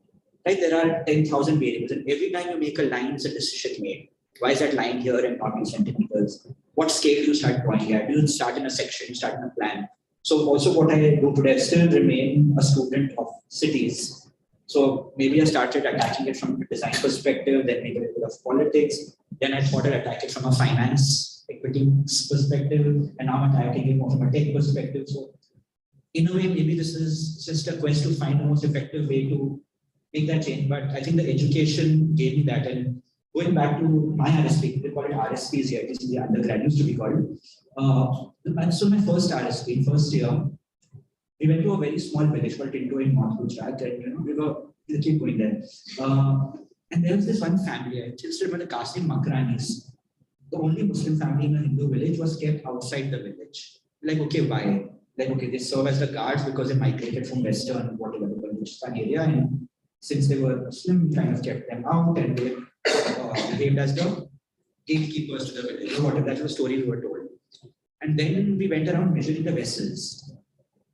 Right? There are 10,000 variables, and every time you make a line, it's a decision made. Why is that line here and not in centimeters? What scale do you start drawing at? Do you start in a section, start in a plan? So also what I do today, I still remain a student of cities. So maybe I started attacking it from a design perspective, then maybe a little bit of politics. Then I thought I'd attack it from a finance, equity perspective, and now I'm attacking it more from a tech perspective. So in a way, maybe this is just a quest to find the most effective way to make that change. But I think the education gave me that. And going back to my RSP, we call it RSPs here, it is in the undergrad, used to be called. And so my first RSP, first year, we went to a very small village called Tinto in North Gujarat, and we keep going there. And there was this one family, I still remember the caste name Makranis. The only Muslim family in a Hindu village was kept outside the village. Like, okay, why? Like, okay, they serve as the guards because they migrated from Western, whatever, the Balochistan area. And since they were Muslim, we kind of kept them out, and they behaved as the gatekeepers to the village. Whatever, that's the story we were told. And then we went around measuring the vessels.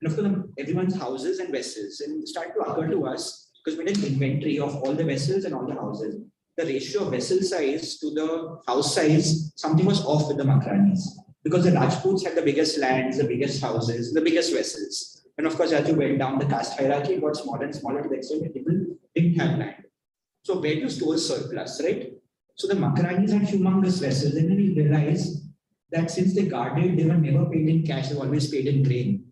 And of course, everyone's houses and vessels. And it started to occur to us, because we did an inventory of all the vessels and all the houses. The ratio of vessel size to the house size, something was off with the Makranis. Because the Rajputs had the biggest lands, the biggest houses, the biggest vessels. And of course, as you went down the caste hierarchy, it got smaller and smaller to the extent that people didn't have land. So where do you store surplus, right? So the Makranis had humongous vessels. And then we realized that since they guarded, they were never paid in cash, they were always paid in grain.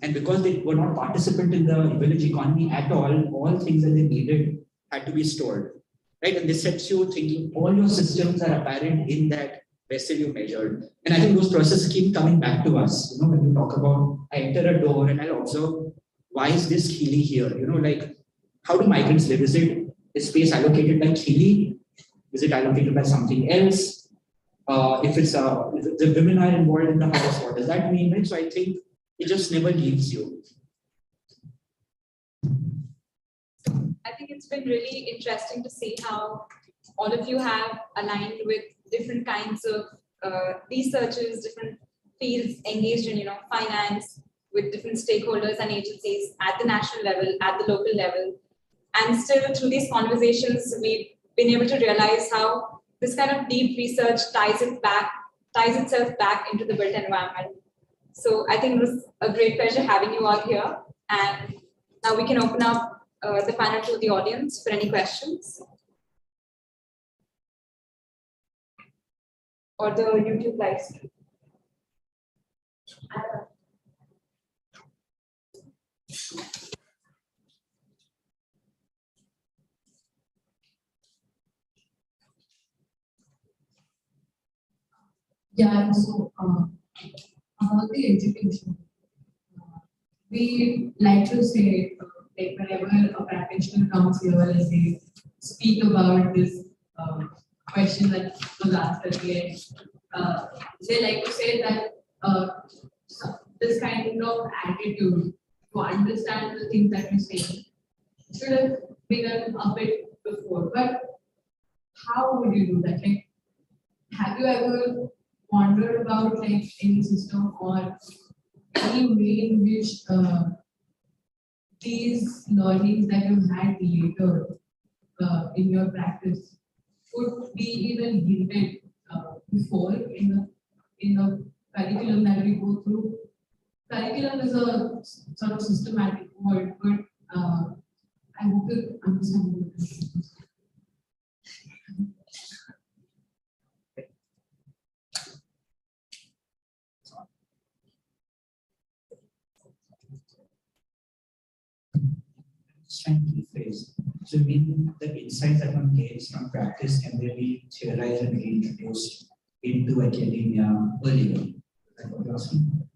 And because they were not participant in the village economy at all things that they needed had to be stored. Right? And this sets you thinking all your systems are apparent in that vessel you measured. And I think those processes keep coming back to us. When you talk about, I enter a door and I'll observe, why is this Khili here? Like, how do migrants live? Is it a space allocated by Khili? Is it allocated by something else? If the women are involved in the house, what does that mean? Right? So I think it just never leaves you. I think it's been really interesting to see how all of you have aligned with different kinds of researchers, different fields engaged in, finance, with different stakeholders and agencies at the national level, at the local level. And still through these conversations, we've been able to realize how this kind of deep research ties itself back into the built environment. So I think it was a great pleasure having you all here. And now we can open up the panel to the audience for any questions. Or the YouTube live stream. Yeah, so about the education, we like to say, like whenever a practitioner comes here and they speak about this question that was asked at the end, they like to say that this kind of attitude to understand the things that you're saying should have begun a bit before. But how would you do that? Like, have you ever wondered about like any system or any way in which these learnings that you had later in your practice could be even hinted before in the curriculum that we go through? curriculum is a sort of systematic word, but I hope you understand what it is. Just trying to rephrase. So you mean the insights that one gains from practice can then be theorized and reintroduced into academia earlier? Is that what you're asking?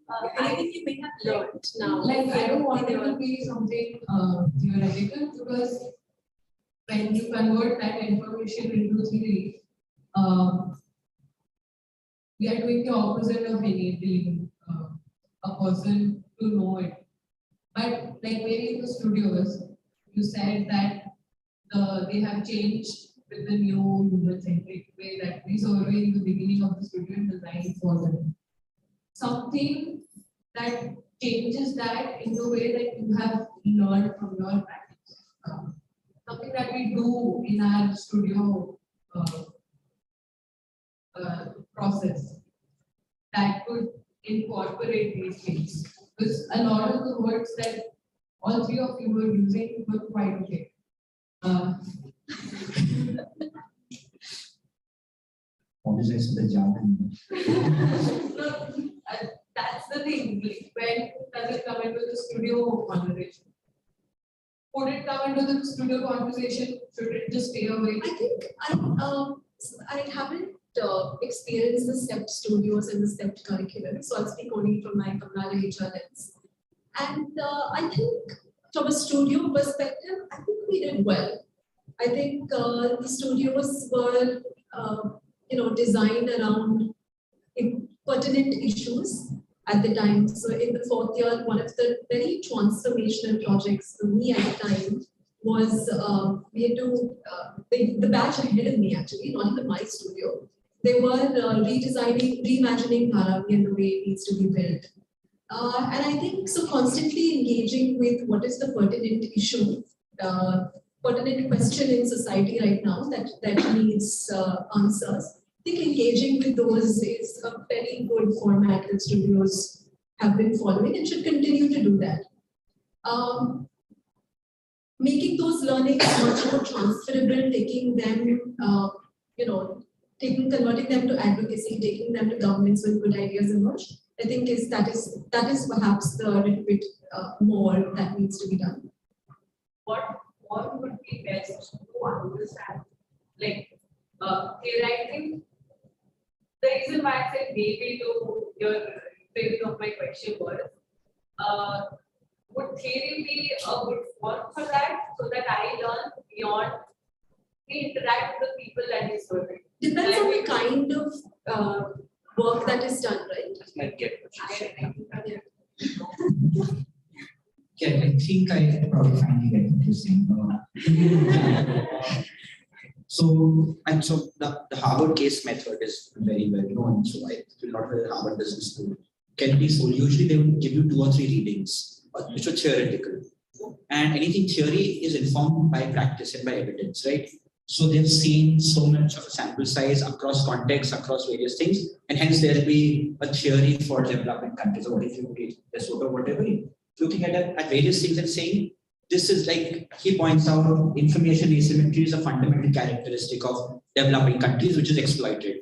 I think you may have learned now. Like, I don't want it to be something theoretical, because when you convert that information into theory, we are doing the opposite of enabling a person to know it. But like maybe in the studios, you said that they have changed with the new human-centric way that we saw in the beginning of the studio and design for them. Something that changes that in the way that you have learned from your practice. Something that we do in our studio process that could incorporate these things. Because a lot of the words that all three of you were using were quite okay. Apologize for the jargon. No, that's the thing. Like, when does it come into the studio conversation? Would it come into the studio conversation? Should it just stay away? I think I haven't experienced the stepped studios and the stepped curriculum, so I'll speak only from my AHR lens. And I think from a studio perspective, I think we did well. I think the studios were designed around pertinent issues at the time. So in the fourth year, one of the very transformational projects for me at the time was we had to, the batch ahead of me actually, not even my studio, they were reimagining Dharavi and the way it needs to be built. And I think so constantly engaging with what is the pertinent issue, pertinent question in society right now that needs answers. I think engaging with those is a very good format that studios have been following and should continue to do that. Making those learnings much more transferable, taking them, converting them to advocacy, taking them to governments with good ideas emerge. I think that is perhaps the little bit more that needs to be done. What would be best to understand? Like, theorizing. The reason why I said maybe to your phase of my question was, would theory be a good form for that, so that I learn beyond we interact with the people that is serving? Depends on the kind of work that is done, right? I get what you're saying. Yeah, I think I probably finally get what you're saying. So the Harvard case method is very well known. So I will not be the Harvard Business School. Can be so usually they will give you 2 or 3 readings, which are theoretical, and anything theory is informed by practice and by evidence, right? So they've seen so much of a sample size across contexts, across various things, and hence there will be a theory for developing countries. Or if you read Lesotho, whatever, looking at various things and saying, this is like, he points out, information asymmetry is a fundamental characteristic of developing countries, which is exploited.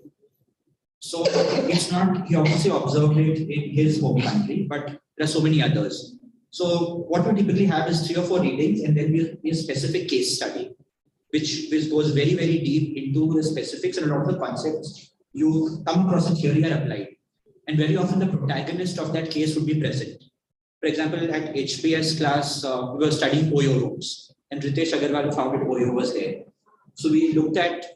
So it's not, he obviously observed it in his home country, but there are so many others. So what we typically have is 3 or 4 readings, and then we a specific case study, which goes very, very deep into the specifics, and a lot of the concepts you come across in theory are applied. And very often the protagonist of that case would be present. For example, at HBS class, we were studying OYO rooms, and Ritesh Agarwal found that OYO was there. So we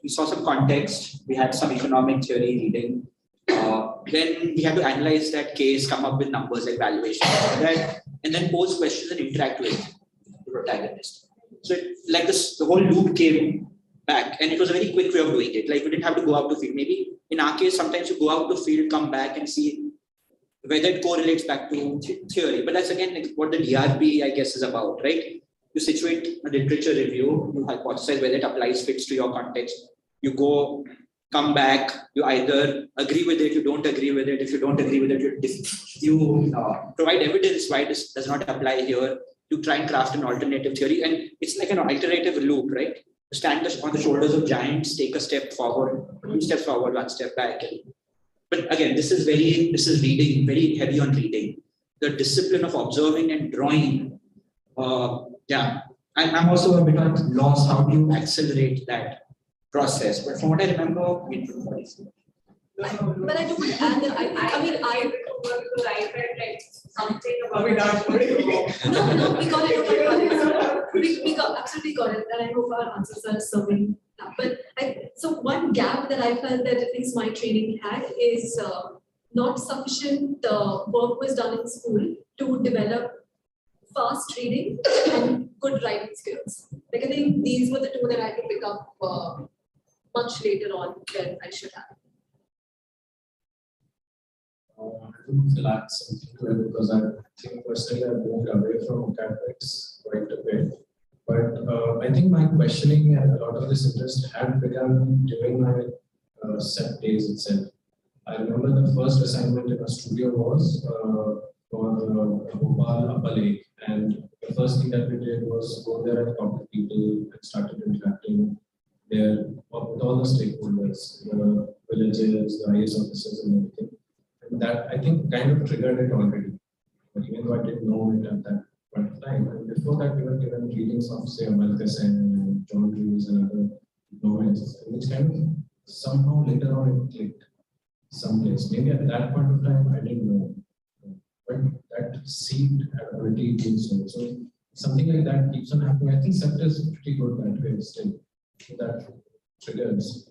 saw some context, we had some economic theory reading. Then we had to analyze that case, come up with numbers like valuation, and then pose questions and interact with the protagonist. So the whole loop came back, and it was a very quick way of doing it. Like, we didn't have to go out to field. Maybe in our case, sometimes you go out to field, come back and see whether it correlates back to theory. But that's again like what the DRP, I guess, is about, right? You situate a literature review, you hypothesize whether it fits to your context. You go come back, you either agree with it, you don't agree with it. If you don't agree with it, you provide evidence why this does not apply here. You try and craft an alternative theory, and it's like an iterative loop, right? Stand on the shoulders of giants, take a step forward, 2 steps forward, 1 step back. But again, this is reading, very heavy on reading. The discipline of observing and drawing. I'm also a bit lost. How do you accelerate that process? But from what I remember, but I do want to add that I read like something about it. No, we got it. We absolutely got it. And I hope our answers are serving that. But so one gap that I felt that at least my training had is not sufficient work was done in school to develop fast reading and good writing skills. Like I think these were the 2 that I had to pick up much later on than I should have. I don't lack something to it because I think personally I've moved away from academics quite a bit. But I think my questioning and a lot of this interest had begun during my set days itself. I remember the first assignment in a studio was for Bhopal Upper Lake, and the first thing that we did was go there and talk to people and started interacting there with all the stakeholders, the villages, the IAS officers and everything. And that I think kind of triggered it already, but even though I didn't know it at that point of time. And before that, we were given readings of, say, Amartya Sen and John Drews and other novels, which kind of somehow later on it clicked someplace. Maybe at that point of time, I didn't know, but that seemed had already been so. So something like that keeps on happening. I think SEPT is pretty good that way still. That triggers.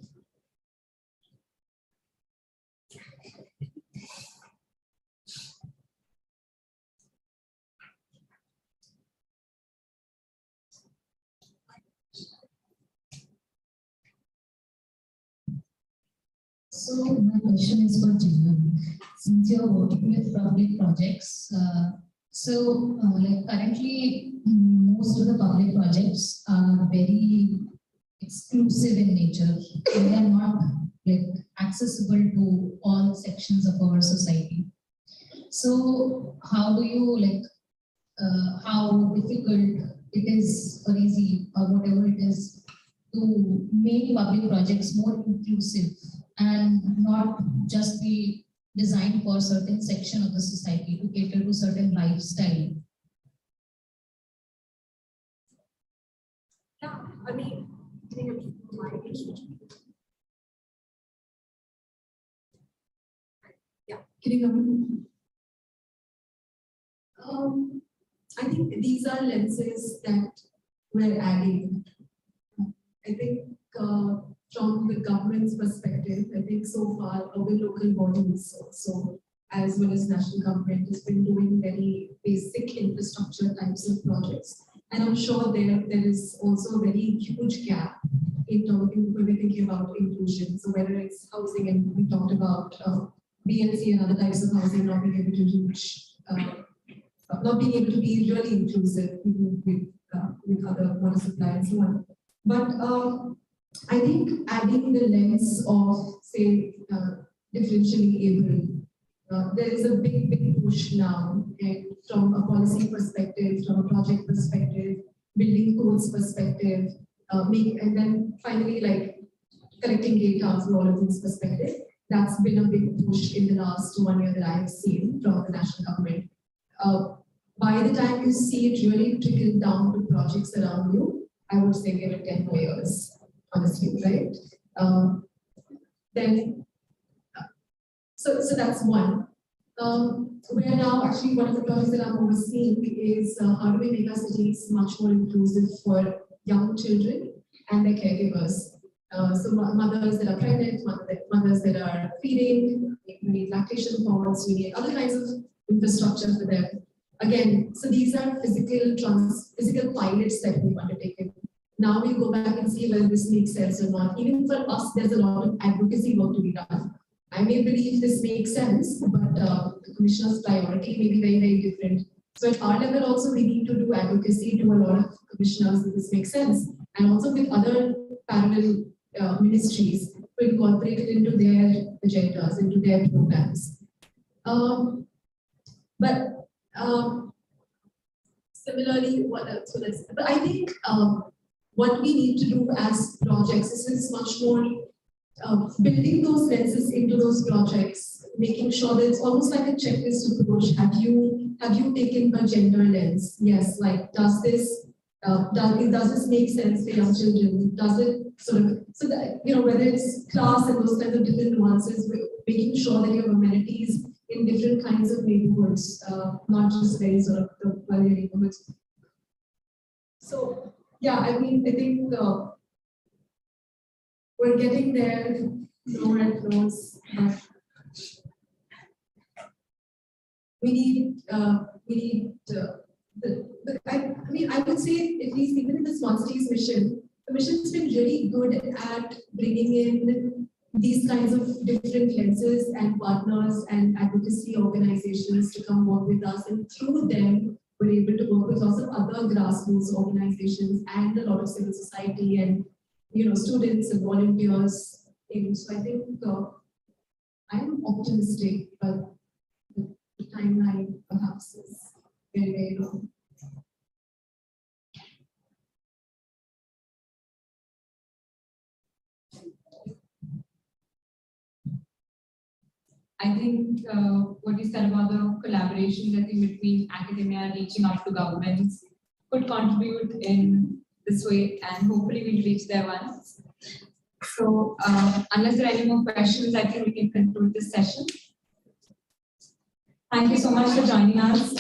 So my question is for Jeenal. Since you're working with public projects, like currently most of the public projects are very exclusive in nature. They are not like accessible to all sections of our society. So how do you how difficult it is or easy or whatever it is to make public projects more inclusive and not just be designed for a certain section of the society to cater to certain lifestyle? Yeah, I mean, yeah, can you come in? I think these are lenses that we're adding. I think from the government's perspective, I think so far our local bodies also, as well as national government, has been doing very basic infrastructure types of projects. And I'm sure there is also a very huge gap in terms when we're thinking about inclusion. So whether it's housing, and we talked about BLC and other types of housing not being able to reach, not being able to be really inclusive with other water supply and so on. But I think adding the lens of, say, differentially able, there is a big push now, and from a policy perspective, from a project perspective, building codes perspective, and then finally like collecting data from all of these perspectives. That's been a big push in the last 1 year that I have seen from the national government. By the time you see it really trickle down to projects around you, I would say give it 10 more years, honestly, right? So that's one. Where now actually one of the projects that I'm overseeing is how do we make our cities much more inclusive for young children and their caregivers. So mothers that are pregnant, mothers that are feeding, we need lactation pods, we need other kinds of infrastructure for them. Again, so these are physical pilots that we've undertaken. Now we go back and see whether this makes sense or not. Even for us, there's a lot of advocacy work to be done. I may believe this makes sense, but the commissioner's priority may be very, very different. So at our level also, we need to do advocacy to a lot of commissioners that this makes sense. And also with other parallel ministries to incorporate it into their agendas, into their programs. Similarly, what else would I say? But I think what we need to do as projects is much more building those lenses into those projects, making sure that it's almost like a checklist approach. Have you taken a gender lens? Yes. Like, does this make sense for young children? Does it sort of, so that, whether it's class and those kinds of different nuances, making sure that you have amenities in different kinds of neighborhoods, not just very sort of the wealthy neighborhoods. So yeah, I mean, I think we're getting there, lower and close. We need I would say, at least even in the Smart Cities mission, the mission's been really good at bringing in these kinds of different lenses and partners and advocacy organizations to come work with us, and through them, we're able to work with lots of other grassroots organizations and a lot of civil society and students and volunteers. So I think I am optimistic, but the timeline perhaps is very, very long. I think what you said about the collaboration, I think, between academia reaching out to governments could contribute in this way, and hopefully we'll reach there once. So unless there are any more questions, I think we can conclude this session. Thank you so much for joining us.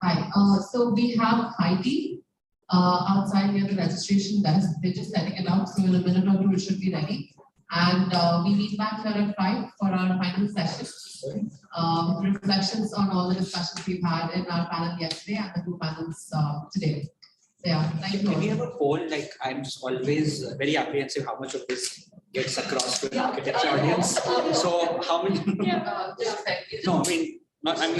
Hi, so we have high tea outside near the registration desk. They're just setting it up, so in a minute or two it should be ready. And we meet back here at 5 for our final session. Reflections on all the discussions we've had in our panel yesterday and the 2 panels today. So yeah, thank you. Can we have a poll? Like, I'm just always very apprehensive how much of this gets across to an architecture audience. So how many? Just a second. No, I mean, not. I mean.